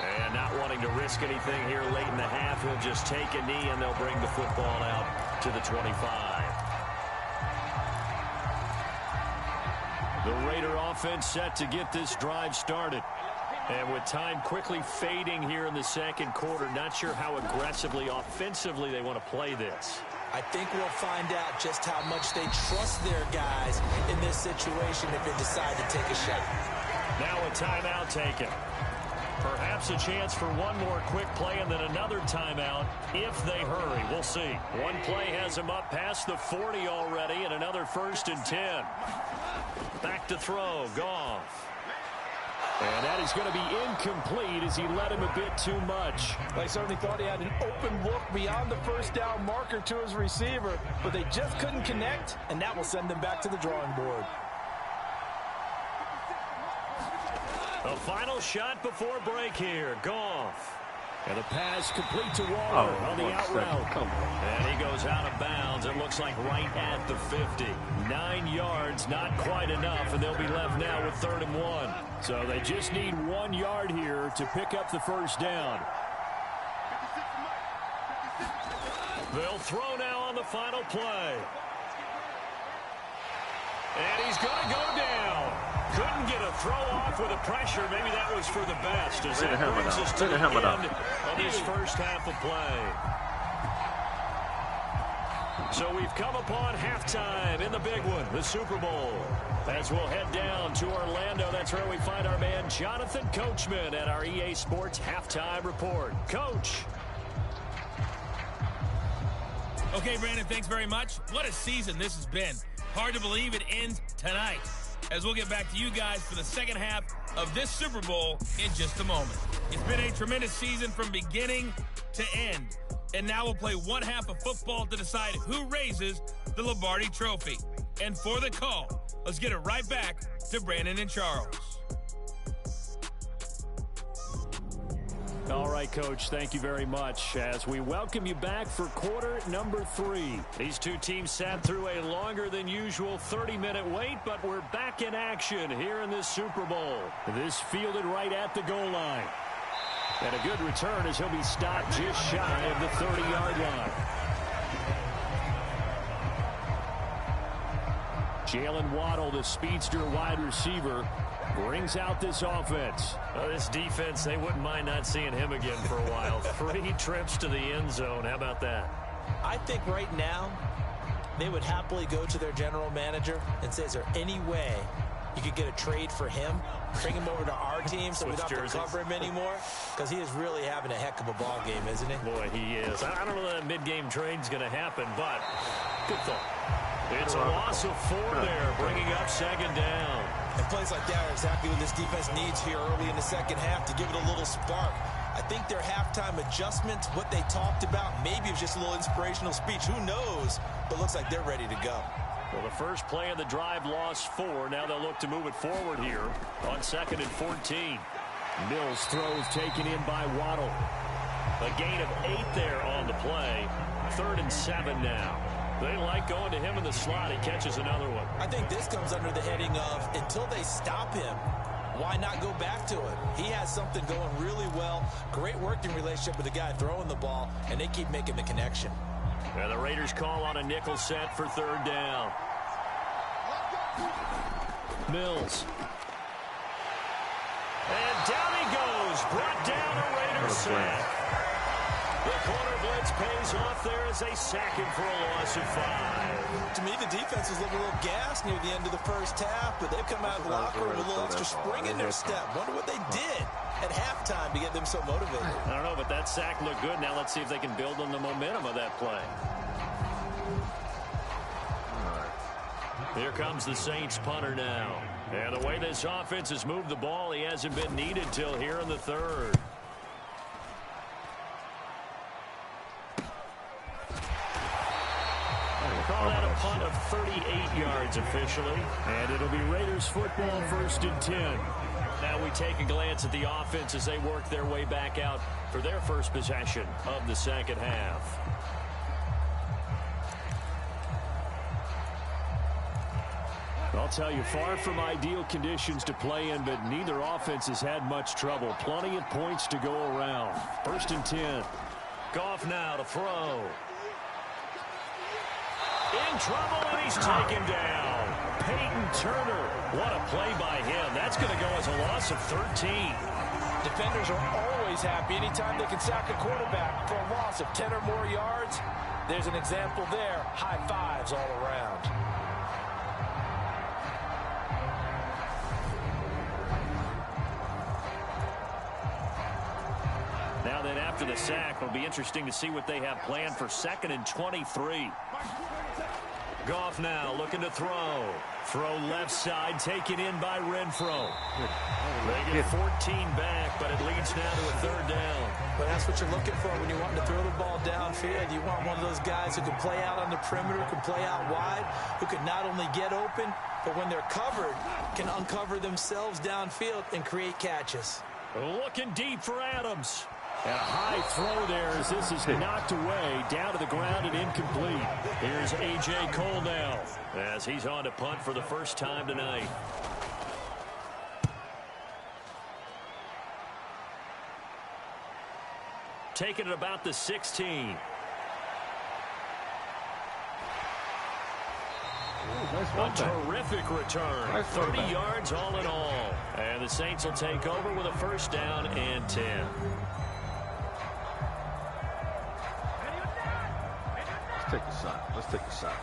D: And not wanting to risk anything here late in the half, he'll just take a knee, and they'll bring the football out to the 25. The Raider offense set to get this drive started. And with time quickly fading here in the second quarter, not sure how aggressively, offensively they want to play this.
E: I think we'll find out just how much they trust their guys in this situation if they decide to take a shot.
D: Now a timeout taken. Perhaps a chance for one more quick play and then another timeout if they hurry. We'll see. One play has them up past the 40 already, and another 1st and 10. Back to throw. Goff. And that is going to be incomplete as he led him a bit too much.
E: They certainly thought he had an open look beyond the first down marker to his receiver, but they just couldn't connect, and that will send them back to the drawing board.
D: A final shot before break here. Goff.
F: And the pass complete to Waller on the out route.
D: And he goes out of bounds. It looks like right at the 50. 9 yards, not quite enough, and they'll be left now with 3rd and 1.
F: So they just need 1 yard here to pick up the first down.
D: They'll throw now on the final play. And he's going to go down. Couldn't get a throw off with the pressure. Maybe that was for the best as that brings us to the end of this first half of play. So we've come upon halftime in the big one, the Super Bowl. As we'll head down to Orlando, that's where we find our man Jonathan Coachman at our EA Sports Halftime Report. Coach.
G: Okay, Brandon, thanks very much. What a season this has been. Hard to believe it ends tonight, as we'll get back to you guys for the second half of this Super Bowl in just a moment. It's been a tremendous season from beginning to end, and now we'll play one half of football to decide who raises the Lombardi Trophy. And for the call, let's get it right back to Brandon and Charles.
F: All right, Coach, thank you very much as we welcome you back for quarter number 3.
D: These two teams sat through a longer than usual 30-minute wait, but we're back in action here in this Super Bowl.
F: This fielded right at the goal line. And a good return as he'll be stopped just shy of the 30-yard line. Jalen Waddle, the speedster wide receiver, brings out this offense.
D: This defense, they wouldn't mind not seeing him again for a while. 3 trips to the end zone. How about that?
E: I think right now they would happily go to their general manager and say, is there any way you could get a trade for him, bring him over to our team so we don't have to cover him anymore? Because he is really having a heck of a ball game, isn't he?
D: Boy, he is. I don't know that mid-game trade's going to happen, but good thought. It's a loss of 4 there, bringing up 2nd down.
E: And plays like that are exactly what this defense needs here early in the second half to give it a little spark. I think their halftime adjustment, what they talked about, maybe it was just a little inspirational speech. Who knows? But looks like they're ready to go.
D: Well, the first play of the drive lost 4. Now they'll look to move it forward here on 2nd and 14.
F: Mills throws taken in by Waddle.
D: A gain of 8 there on the play. 3rd and 7 now. They like going to him in the slot. He catches another one.
E: I think this comes under the heading of until they stop him, why not go back to it? He has something going really well. Great working relationship with the guy throwing the ball, and they keep making the connection.
D: And the Raiders call on a nickel set for 3rd down.
F: Mills.
D: And down he goes. Brought down a Raiders sack. The corner blitz pays off there as they sack him for a loss of 5.
E: To me, the defense was looking a little gassed near the end of the first half, but they've come out of the locker room with a little extra spring in their step. Wonder what they did at halftime to get them so motivated.
D: I don't know, but that sack looked good. Now let's see if they can build on the momentum of that play. Here comes the Saints punter now. And the way this offense has moved the ball, he hasn't been needed till here in the 3rd. Call that a punt of 38 yards officially.
F: And it'll be Raiders football 1st and 10.
D: Now we take a glance at the offense as they work their way back out for their first possession of the second half.
F: I'll tell you, far from ideal conditions to play in, but neither offense has had much trouble. Plenty of points to go around. 1st and 10.
D: Goff now to throw. In trouble, and he's taken down. Peyton Turner. What a play by him. That's going to go as a loss of 13.
E: Defenders are always happy anytime they can sack a quarterback for a loss of 10 or more yards. There's an example there. High fives all around.
D: Now then, after the sack, it'll be interesting to see what they have planned for 2nd and 23.
F: Goff now looking to throw. Throw left side, taken in by Renfro. They get 14 back, but it leads now to a third down.
E: But that's what you're looking for when you want to throw the ball downfield. You want one of those guys who can play out on the perimeter, can play out wide, who can not only get open, but when they're covered, can uncover themselves downfield and create catches.
F: Looking deep for Adams. And a high throw there as this is knocked away, down to the ground and incomplete. Here's A.J. Cole now as he's on to punt for the first time tonight. Taking it about the 16. A terrific return. 30 yards all in all. And the Saints will take over with a first down and 10.
B: Let's take a shot. Let's take a shot.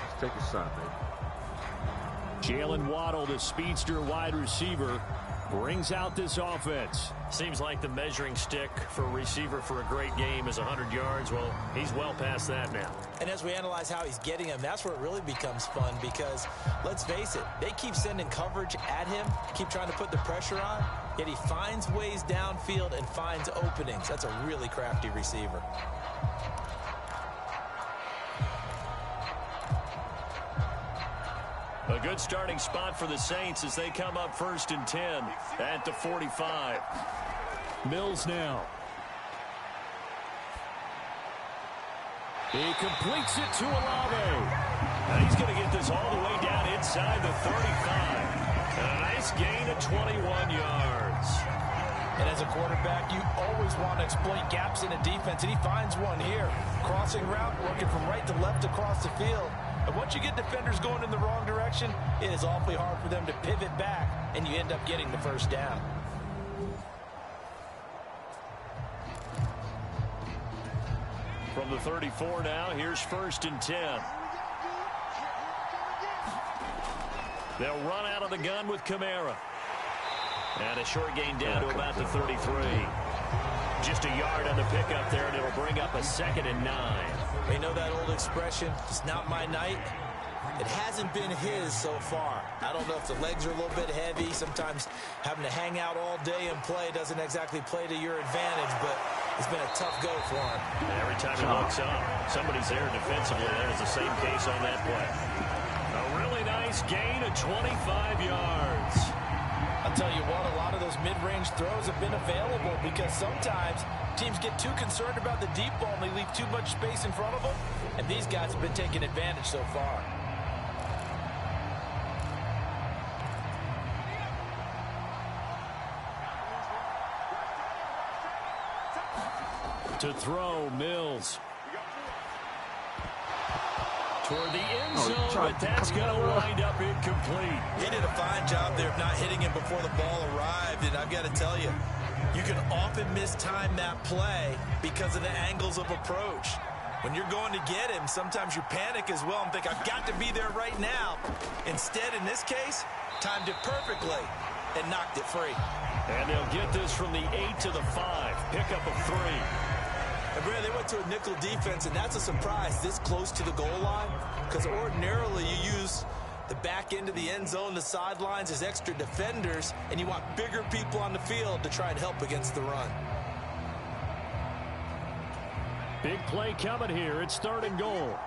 B: Let's take a shot, baby.
F: Jalen Waddle, the speedster wide receiver, brings out this offense. Seems like the measuring stick for a receiver for a great game is 100 yards. Well, he's well past that now.
E: And as we analyze how he's getting them, that's where it really becomes fun because, let's face it, they keep sending coverage at him, keep trying to put the pressure on, yet he finds ways downfield and finds openings. That's a really crafty receiver.
F: A good starting spot for the Saints as they come up 1st and 10 at the 45. Mills now. He completes it to Olave. And he's going to get this all the way down inside the 35. And a nice gain of 21 yards.
E: And as a quarterback, you always want to exploit gaps in a defense, and he finds one here. Crossing route, working from right to left across the field. And once you get defenders going in the wrong direction, it is awfully hard for them to pivot back, and you end up getting the first down.
F: From the 34 now, here's 1st and 10. They'll run out of the gun with Kamara. And a short gain down to about the 33. Just a yard on the pickup there, and it'll bring up a 2nd and 9.
E: You know that old expression, it's not my night? It hasn't been his so far. I don't know if the legs are a little bit heavy. Sometimes having to hang out all day and play doesn't exactly play to your advantage, but it's been a tough go for him.
F: And every time he looks up, somebody's there defensively. That is the same case on that play. A really nice gain of 25 yards.
E: I'll tell you what, a lot of those mid-range throws have been available because sometimes teams get too concerned about the deep ball and they leave too much space in front of them, and these guys have been taking advantage so far.
F: To throw, Mills. Toward the end zone, but that's going to wind up incomplete.
E: He did a fine job there of not hitting him before the ball arrived, and I've got to tell you, you can often mistime that play because of the angles of approach. When you're going to get him, sometimes you panic as well and think, I've got to be there right now. Instead, in this case, timed it perfectly and knocked it free.
F: And they'll get this from the 8 to the 5. Pickup of 3.
E: And Brad, they went to a nickel defense, and that's a surprise this close to the goal line because ordinarily you use the back end of the end zone, the sidelines as extra defenders, and you want bigger people on the field to try and help against the run.
F: Big play coming here. It's 3rd and goal.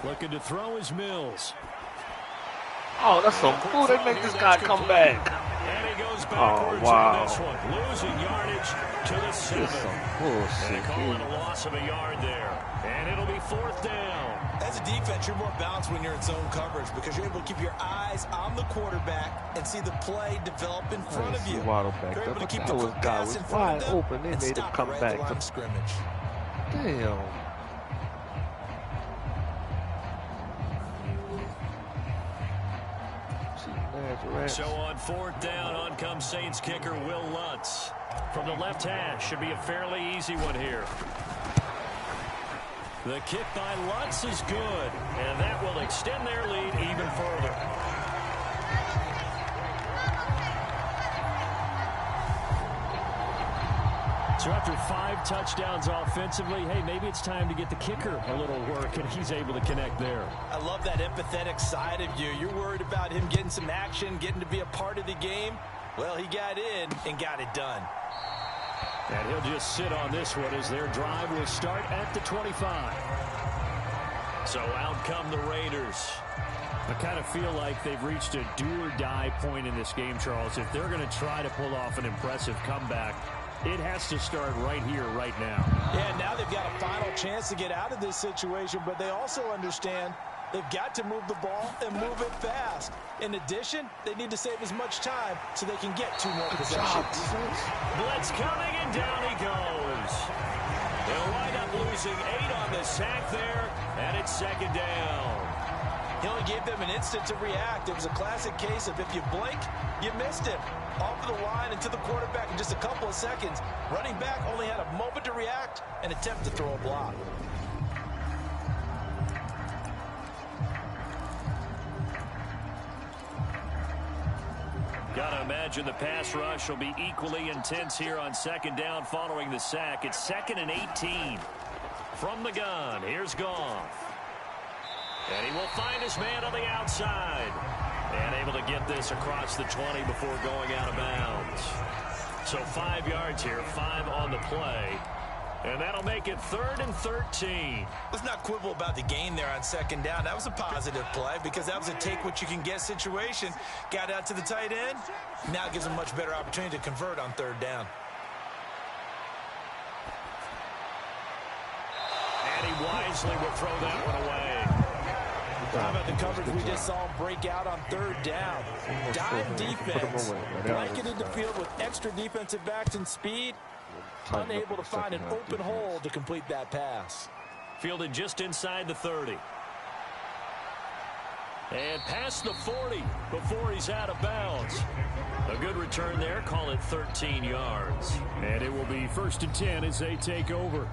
F: Looking to throw is Mills.
B: Oh, that's so cool. They make this guy come back.
F: And he goes backwards on this one. Losing yardage to the 7. And calling a loss of a yard there. And it'll be 4th down.
E: As a defense, you're more balanced when you're in zone coverage because you're able to keep your eyes on the quarterback and see the play develop in front of you. You're able to keep the quick pass in front of them
B: open. They made him come back
E: to scrimmage.
B: Damn.
F: So on 4th down, on comes Saints kicker Will Lutz. From the left hash, should be a fairly easy one here. The kick by Lutz is good, and that will extend their lead even further. So after 5 touchdowns offensively, hey, maybe it's time to get the kicker a little work, and he's able to connect there.
E: I love that empathetic side of you. You're worried about him getting some action, getting to be a part of the game. Well, he got in and got it done.
F: And he'll just sit on this one as their drive will start at the 25. So out come the Raiders. I kind of feel like they've reached a do-or-die point in this game, Charles. If they're going to try to pull off an impressive comeback, it has to start right here, right now.
E: Yeah, now they've got a final chance to get out of this situation, but they also understand they've got to move the ball and move it fast. In addition, they need to save as much time so they can get 2 more possessions.
F: Blitz coming, and down he goes. They'll wind up losing 8 on the sack there, and it's 2nd down.
E: He only gave them an instant to react. It was a classic case of if you blink, you missed him. Off of the line and to the quarterback in just a couple of seconds. Running back only had a moment to react and attempt to throw a block.
F: Gotta imagine the pass rush will be equally intense here on 2nd down following the sack. It's 2nd and 18. From the gun, here's Goff. And he will find his man on the outside. And able to get this across the 20 before going out of bounds. So 5 yards here, 5 on the play. And that'll make it 3rd and 13.
E: Let's not quibble about the gain there on 2nd down. That was a positive play because that was a take-what-you-can-get situation. Got out to the tight end. Now it gives them a much better opportunity to convert on 3rd down.
F: And he wisely will throw that one away.
E: How about the coverage we just saw break out on 3rd down? Dive defense, blanketed the field with extra defensive backs and speed, unable to find an open hole to complete that pass.
F: Fielded just inside the 30. And past the 40 before he's out of bounds. A good return there, call it 13 yards. And it will be 1st and 10 as they take over.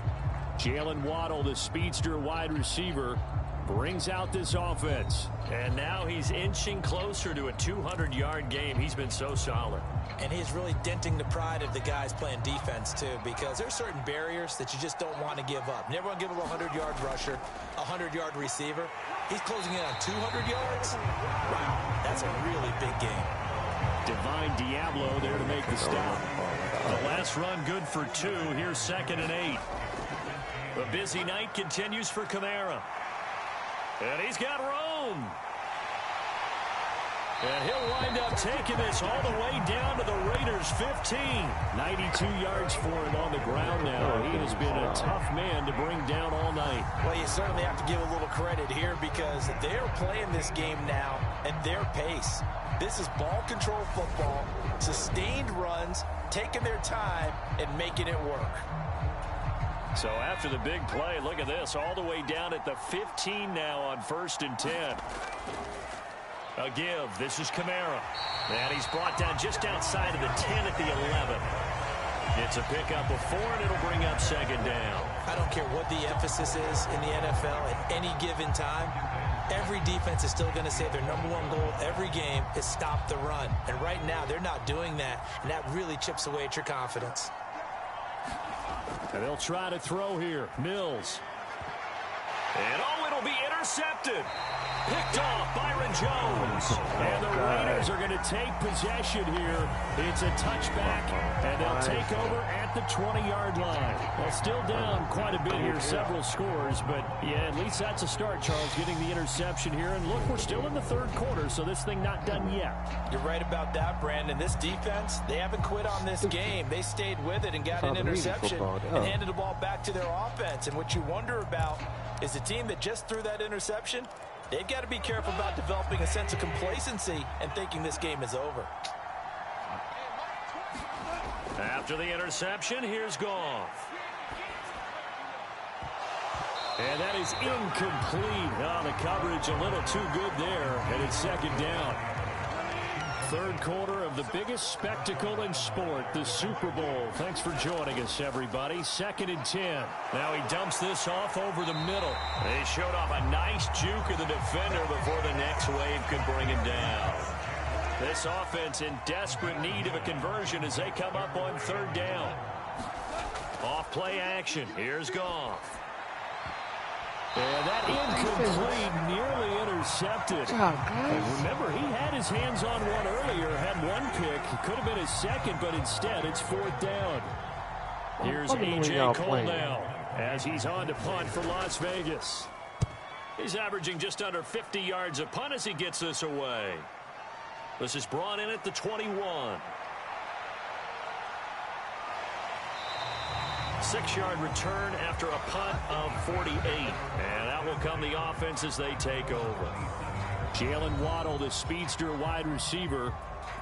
F: Jalen Waddle, the speedster wide receiver, brings out this offense. And now he's inching closer to a 200-yard game. He's been so solid.
E: And he's really denting the pride of the guys playing defense, too, because there's certain barriers that you just don't want to give up. Never want to give up a 100-yard rusher, a 100-yard receiver. He's closing in on 200 yards. Wow, that's a really big game.
F: Divine Diablo there to make the stop. The last run good for 2. Here's 2nd and 8. The busy night continues for Kamara. And he's got room. And he'll wind up taking this all the way down to the Raiders' 15. 92 yards for him on the ground now. He has been a tough man to bring down all night.
E: Well, you certainly have to give a little credit here because they're playing this game now at their pace. This is ball control football, sustained runs, taking their time, and making it work.
F: So after the big play, look at this, all the way down at the 15 now on 1st and 10. A give. This is Kamara. And he's brought down just outside of the 10 at the 11. It's a pickup of 4, and it'll bring up 2nd down.
E: I don't care what the emphasis is in the NFL at any given time. Every defense is still going to say their #1 goal every game is stop the run. And right now, they're not doing that, and that really chips away at your confidence.
F: And they'll try to throw here. Mills. And it'll be intercepted. Picked off Byron Jones. And the Raiders are going to take possession here. It's a touchback, and they'll take over at the 20-yard line. Well, still down quite a bit here, several scores, but yeah, at least that's a start, Charles, getting the interception here. And look, we're still in the 3rd quarter, so this thing not done yet.
E: You're right about that, Brandon. This defense, they haven't quit on this game. They stayed with it and got an interception and handed the ball back to their offense. And what you wonder about is the team that just threw that interception, they've got to be careful about developing a sense of complacency and thinking this game is over.
F: After the interception, here's Goff. And that is incomplete. Oh, the coverage a little too good there, and it's 2nd down. 3rd quarter of the biggest spectacle in sport, the Super Bowl. Thanks for joining us, everybody. 2nd and 10. Now he dumps this off over the middle. They showed off a nice juke of the defender before the next wave could bring him down. This offense in desperate need of a conversion as they come up on 3rd down. Off play action. Here's Goff. And that incomplete, nearly intercepted. And remember, he had his hands on one earlier, had one pick. It could have been his second, but instead it's 4th down. Here's A.J. Cole now as he's on to punt for Las Vegas. He's averaging just under 50 yards a punt as he gets this away. This is brought in at the 21. 6-yard return after a punt of 48. And out will come the offense as they take over. Jalen Waddle, the speedster wide receiver,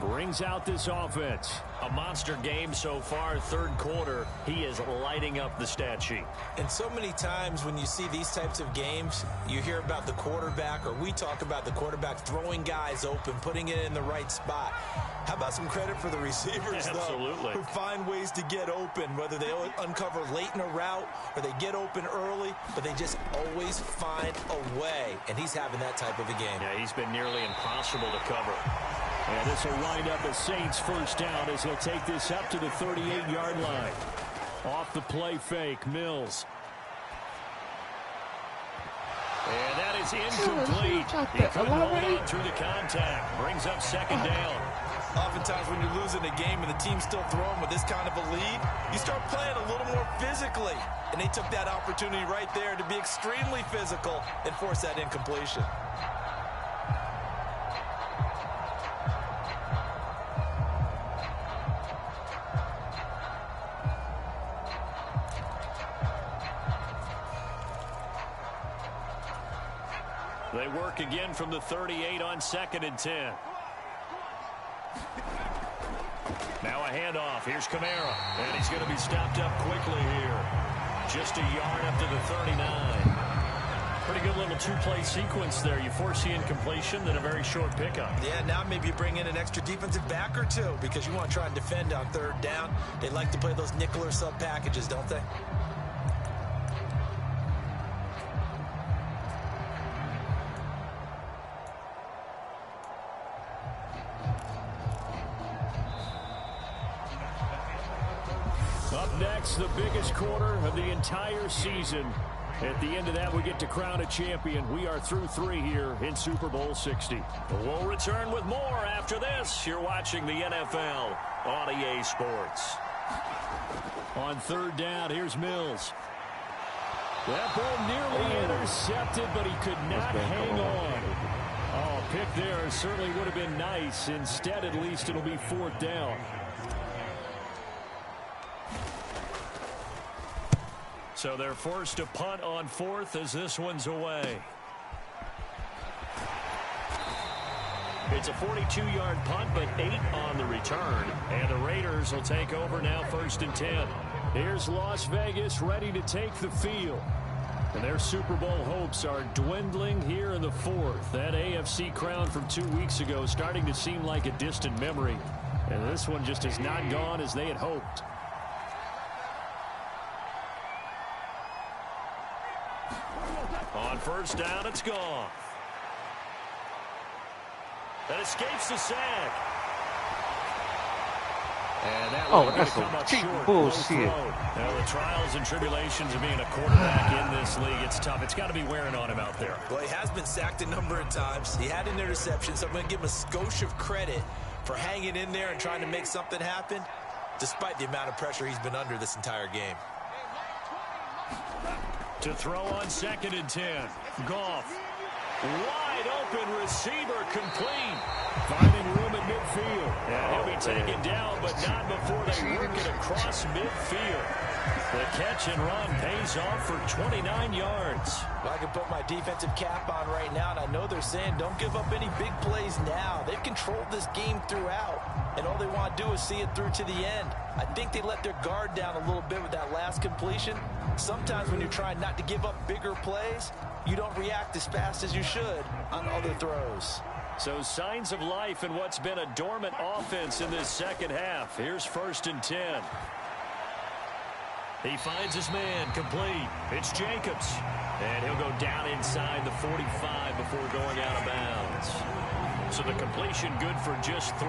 F: brings out this offense. A monster game so far, 3rd quarter. He is lighting up the stat sheet.
E: And so many times when you see these types of games, you hear about the quarterback, or we talk about the quarterback throwing guys open, putting it in the right spot. How about some credit for the receivers, though, who find ways to get open, whether they uncover late in a route or they get open early, but they just always find a way. And he's having that type of a game.
F: Yeah, he's been nearly impossible to cover. And this will wind up a Saints 1st down as they'll take this up to the 38-yard line. Off the play fake, Mills. And that is incomplete. He couldn't hold on through the contact. Brings up 2nd down.
E: Oftentimes when you're losing a game and the team's still throwing with this kind of a lead, you start playing a little more physically. And they took that opportunity right there to be extremely physical and force that incompletion.
F: They work again from the 38 on 2nd and 10. Now a handoff. Here's Kamara. And he's going to be stopped up quickly here. Just a yard up to the 39. Pretty good little 2-play sequence there. You force the incompletion, then a very short pickup.
E: Yeah, now maybe you bring in an extra defensive back or two because you want to try and defend on 3rd down. They like to play those nickel or sub packages, don't they?
F: Up next, the biggest quarter of the entire season. At the end of that, we get to crown a champion. We are through 3 here in Super Bowl 60. We'll return with more after this. You're watching the NFL on EA Sports. On 3rd down, here's Mills. That ball nearly intercepted, but he could not hang on. Oh, pick there certainly would have been nice. Instead, at least, it'll be 4th down. So they're forced to punt on 4th as this one's away. It's a 42-yard punt, but 8 on the return. And the Raiders will take over now 1st and 10. Here's Las Vegas ready to take the field. And their Super Bowl hopes are dwindling here in the 4th. That AFC crown from 2 weeks ago starting to seem like a distant memory. And this one just has not gone as they had hoped. On 1st down, it's Goff. That escapes the sack. And that will come up short.
B: Bullshit.
F: Now, the trials and tribulations of being a quarterback in this league, it's tough. It's got to be wearing on him out there.
E: Well, he has been sacked a number of times. He had an interception, so I'm going to give him a skosh of credit for hanging in there and trying to make something happen, despite the amount of pressure he's been under this entire game.
F: To throw on 2nd and 10. Goff. Wide open receiver complete. Finding room at midfield. And he'll be taken down, but not before they work it across midfield. The catch and run pays off for 29 yards.
E: Well, I can put my defensive cap on right now, and I know they're saying don't give up any big plays now. They've controlled this game throughout, and all they want to do is see it through to the end. I think they let their guard down a little bit with that last completion. Sometimes when you're trying not to give up bigger plays, you don't react as fast as you should on other throws.
F: So signs of life in what's been a dormant offense in this second half. Here's 1st and 10. He finds his man complete. It's Jacobs. And he'll go down inside the 45 before going out of bounds. So the completion good for just 3.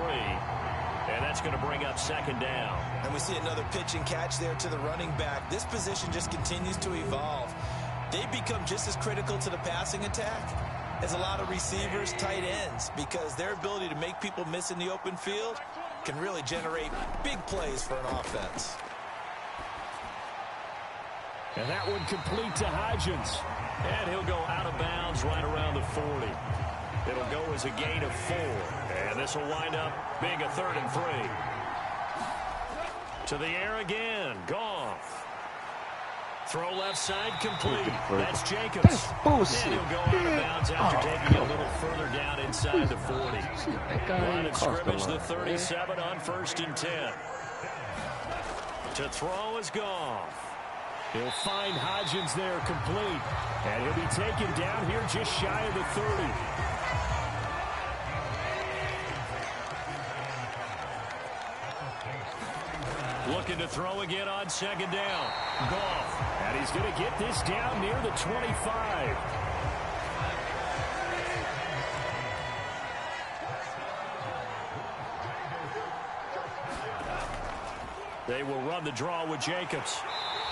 F: And that's going to bring up second down.
E: And we see another pitch and catch there to the running back. This position just continues to evolve. They become just as critical to the passing attack as a lot of receivers, tight ends, because their ability to make people miss in the open field can really generate big plays for an offense.
F: And that one complete to Hodgins. And he'll go out of bounds right around the 40. It'll go as a gain of 4. And this will wind up being a 3rd and 3. To the air again. Goff. Throw left side complete. That's Jacobs. And he'll go out of bounds after taking it a little further down inside the 40. Line of scrimmage, the 37 on 1st and 10. To throw is Goff. He'll find Hodgins there complete. And he'll be taken down here just shy of the 30. Looking to throw again on 2nd down. Goff. And he's going to get this down near the 25. They will run the draw with Jacobs.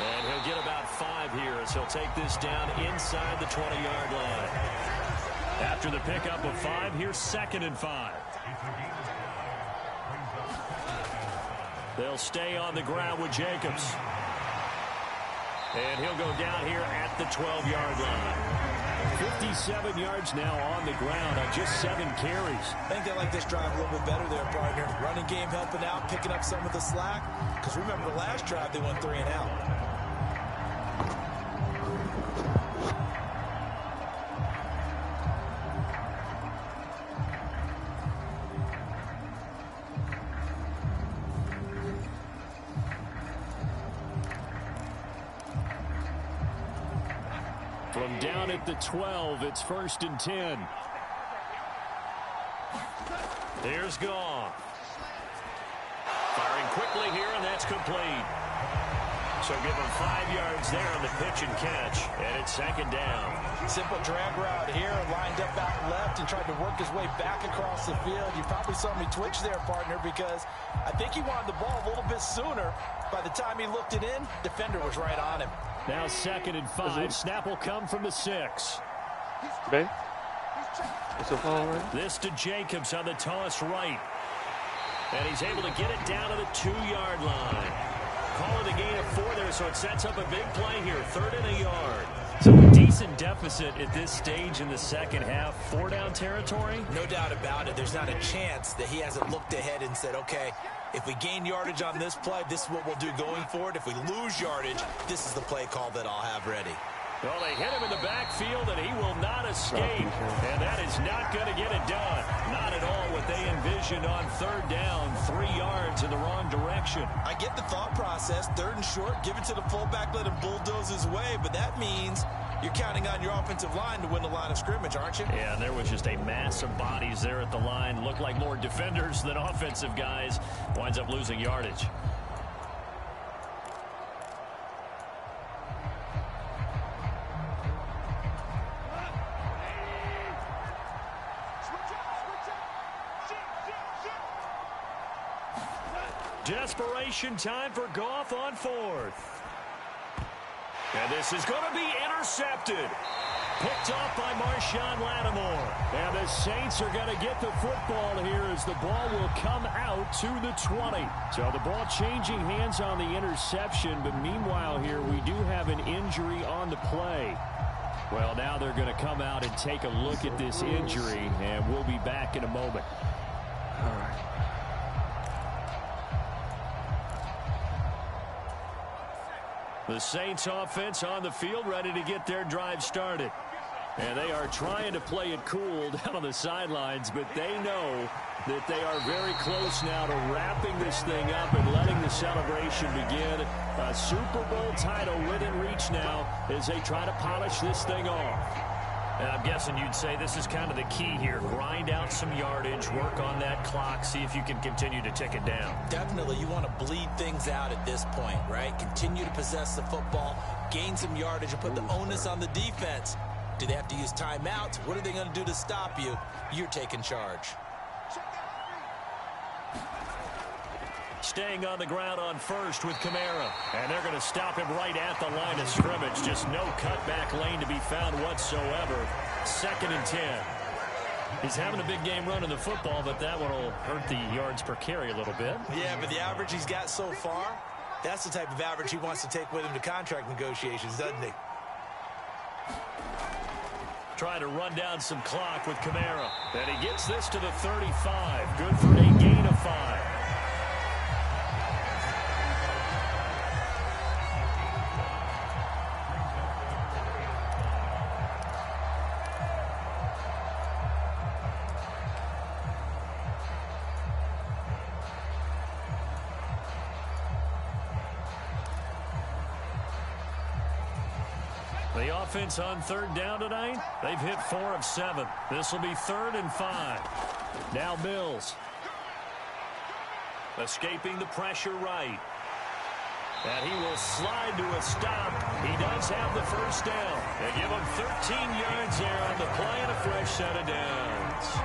F: And he'll get about 5 here as he'll take this down inside the 20-yard line. After the pickup of 5, here's 2nd and 5. They'll stay on the ground with Jacobs. And he'll go down here at the 12-yard line. 57 yards now on the ground on just 7 carries.
E: I think they like this drive a little bit better there, partner. Running game helping out, picking up some of the slack. Because remember the last drive, they went 3 and out.
F: From down at the 12, it's 1st and 10. Here's Goff. Firing quickly here, and that's complete. So give him 5 yards there on the pitch and catch, and it's 2nd down.
E: Simple drag route here, lined up out left and tried to work his way back across the field. You probably saw me twitch there, partner, because I think he wanted the ball a little bit sooner. By the time he looked it in, defender was right on him.
F: Now 2nd and 5. Snap will come from the 6.
B: Ben? It's a foul, right?
F: This to Jacobs on the toss right. And he's able to get it down to the 2-yard line. Call it a gain of 4 there, so it sets up a big play here. 3rd and a yard. So a decent deficit at this stage in the second half. 4-down territory?
E: No doubt about it. There's not a chance that he hasn't looked ahead and said, okay, if we gain yardage on this play, this is what we'll do going forward. If we lose yardage, this is the play call that I'll have ready.
F: Well, they hit him in the backfield, and he will not escape. And that is not going to get it done. Not at all what they envisioned on 3rd down. 3 yards in the wrong direction.
E: I get the thought process. 3rd and short, give it to the fullback, let him bulldoze his way. But that means you're counting on your offensive line to win the line of scrimmage, aren't you?
F: Yeah, and there was just a mass of bodies there at the line. Looked like more defenders than offensive guys. Winds up losing yardage. Desperation time for Goff on 4th. And this is going to be intercepted. Picked off by Marshawn Lattimore. And the Saints are going to get the football here as the ball will come out to the 20. So the ball changing hands on the interception. But meanwhile here, we do have an injury on the play. Well, now they're going to come out and take a look at this injury. And we'll be back in a moment.
B: All right.
F: The Saints offense on the field ready to get their drive started. And they are trying to play it cool down on the sidelines, but they know that they are very close now to wrapping this thing up and letting the celebration begin. A Super Bowl title within reach now as they try to polish this thing off. And I'm guessing you'd say this is kind of the key here. Grind out some yardage, work on that clock, see if you can continue to tick it down.
E: Definitely, you want to bleed things out at this point, right? Continue to possess the football, gain some yardage, and put the onus on the defense. Do they have to use timeouts? What are they going to do to stop you? You're taking charge.
F: staying on the ground on first with Kamara. And they're going to stop him right at the line of scrimmage. Just no cutback lane to be found whatsoever. 2nd and 10. He's having a big game running the football, but that one will hurt the yards per carry a little bit.
E: Yeah, but the average he's got so far, that's the type of average he wants to take with him to contract negotiations, doesn't he?
F: Trying to run down some clock with Kamara. And he gets this to the 35. Good for a gain of 5. The offense on 3rd down tonight, they've hit 4 of 7. This will be 3rd and 5. Now Mills. Escaping the pressure right. And he will slide to a stop. He does have the first down. They give him 13 yards there on the play and a fresh set of downs.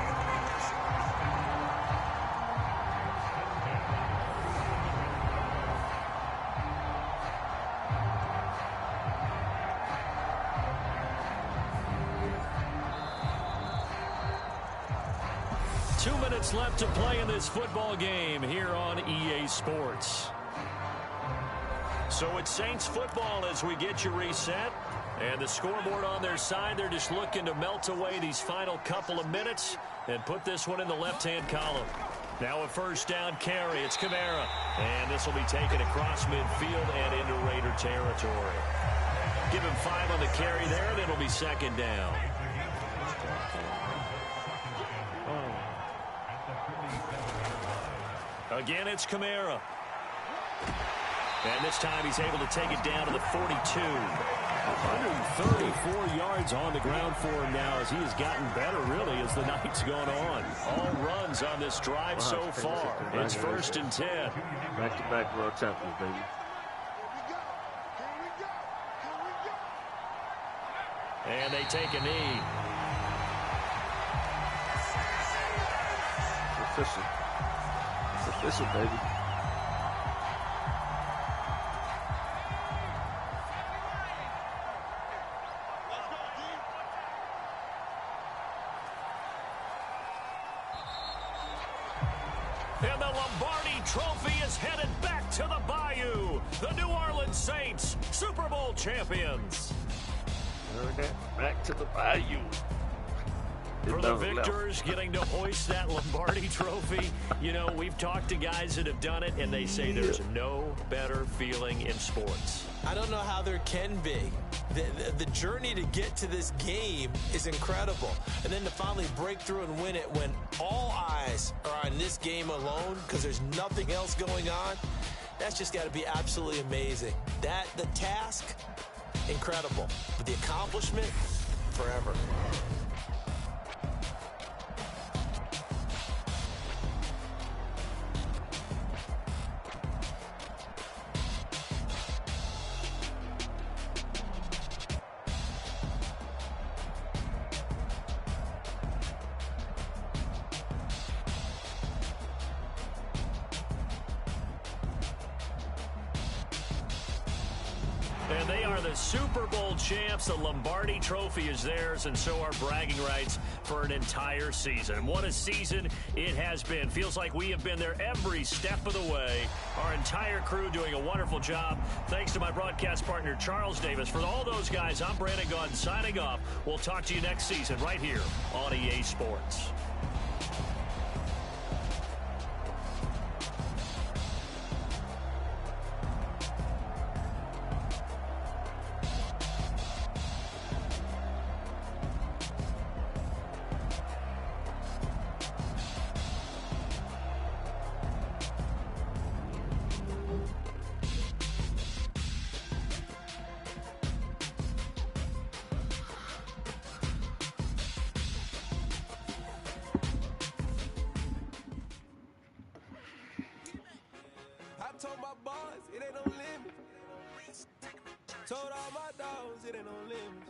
F: Left to play in this football game here on EA Sports. So it's Saints football as we get you reset. And the scoreboard on their side, they're just looking to melt away these final couple of minutes and put this one in the left-hand column. Now a first down carry. It's Kamara. And this will be taken across midfield and into Raider territory. Give him 5 on the carry there, and it'll be 2nd down. Again, it's Kamara. And this time he's able to take it down to the 42. 134 yards on the ground for him now as he has gotten better, really, as the night's gone on. All runs on this drive so far. It's 1st and 10.
B: Back-to-back world champions, baby.
F: And they take a knee.
B: Official. Official, baby.
F: And the Lombardi Trophy is headed back to the Bayou. The New Orleans Saints, Super Bowl champions.
B: Back to the Bayou.
F: For the victors getting to hoist that Lombardi Trophy, you know, we've talked to guys that have done it, and they say there's no better feeling in sports.
E: I don't know how there can be. The journey to get to this game is incredible. And then to finally break through and win it when all eyes are on this game alone because there's nothing else going on, that's just got to be absolutely amazing. The task, incredible. But the accomplishment, forever.
F: And they are the Super Bowl champs. The Lombardi Trophy is theirs, and so are bragging rights for an entire season. What a season it has been. Feels like we have been there every step of the way. Our entire crew doing a wonderful job. Thanks to my broadcast partner, Charles Davis. For all those guys, I'm Brandon Gaudin signing off. We'll talk to you next season right here on EA Sports.
A: Told my boys, it ain't no limit. Told all my dogs, it ain't no limit.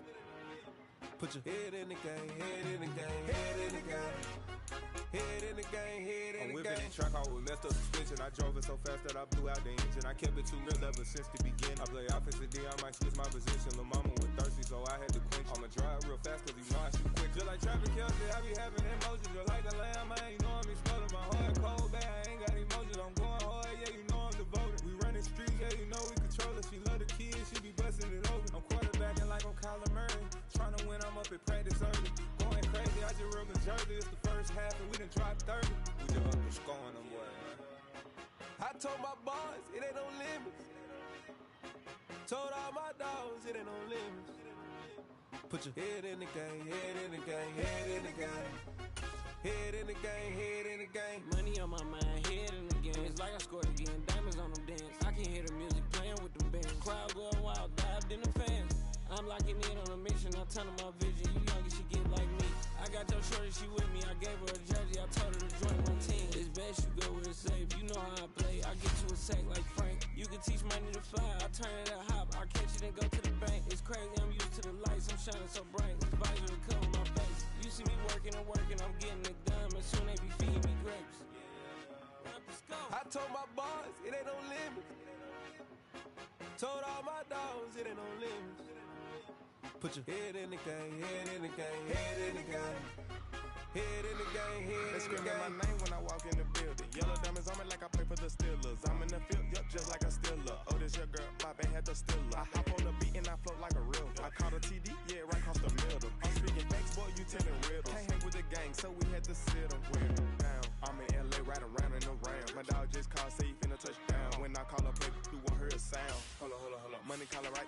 A: Put your head in the game, head in the game, head in the game. Head in the game, head in the game.
H: track out with messed up suspension. I drove it so fast that I blew out the engine. I kept it too real ever since the beginning. I play offensive D, I might switch my position. Lil' mama was thirsty, so I had to quench. I'ma drive real fast cause you know I shoot quick. Just like Travis Kelce, I be having emotions. Just like the lamb, I ain't know I'm exploding. My heart cold, bad, I ain't got emotions. I'm going hard, yeah, you know I'm devoted. We running streets, yeah, you know we control it. She love the kids, she be busting it over. I'm quarterbacking like I'm Kyler Murray. Trying to win, I'm up at practice early. Going crazy, I just rubbed the jersey. It's the first half and we done dropped 30. We just up and scoring them, boy. I told my boys, it ain't no limits. Told all my dogs, it ain't no limits. Put your head in the game, head in the game, head in the game. Head in the game, head in the game.
I: Money on my mind, head in the game. It's like I scored again, diamonds on them dance. I can hear the music playing with them bands. Crowd going wild, dived in the fans. I'm locking in on a mission, I'm turning my vision. You young and she get like me. I got your shorty, she with me. I gave her a jersey, I told her to join my team. It's best you go where it's safe. You know how I play, I get to a sack like Frank. You can teach money to fly, I turn it a hop. I catch it and go to the bank. It's crazy, I'm used to the lights, I'm shining so bright. This visor to cover my face. You see me working and working, I'm getting it done. But soon they be feeding me grapes.
H: I told my boys, it ain't no limits. Told all my dogs, it ain't no limits. Put your head in the game, head in the game, head in the game. Head in the game, head in the game. They screaming my name when I walk in the building. Yellow diamonds on me like I play for the Steelers. I'm in the field, yup, just like a Steeler. Oh, this your girl, my band had the Steeler. I hop on the beat and I float like a real. I caught a TD, yeah, right across the middle. I'm speaking facts, boy, you telling riddles. Can't hang with the gang, so we had to sit them down. I'm in LA, right around in the round. My dog just called, say he finna touch down. When I call a play, you won't hear a sound. Hold on. Money collar right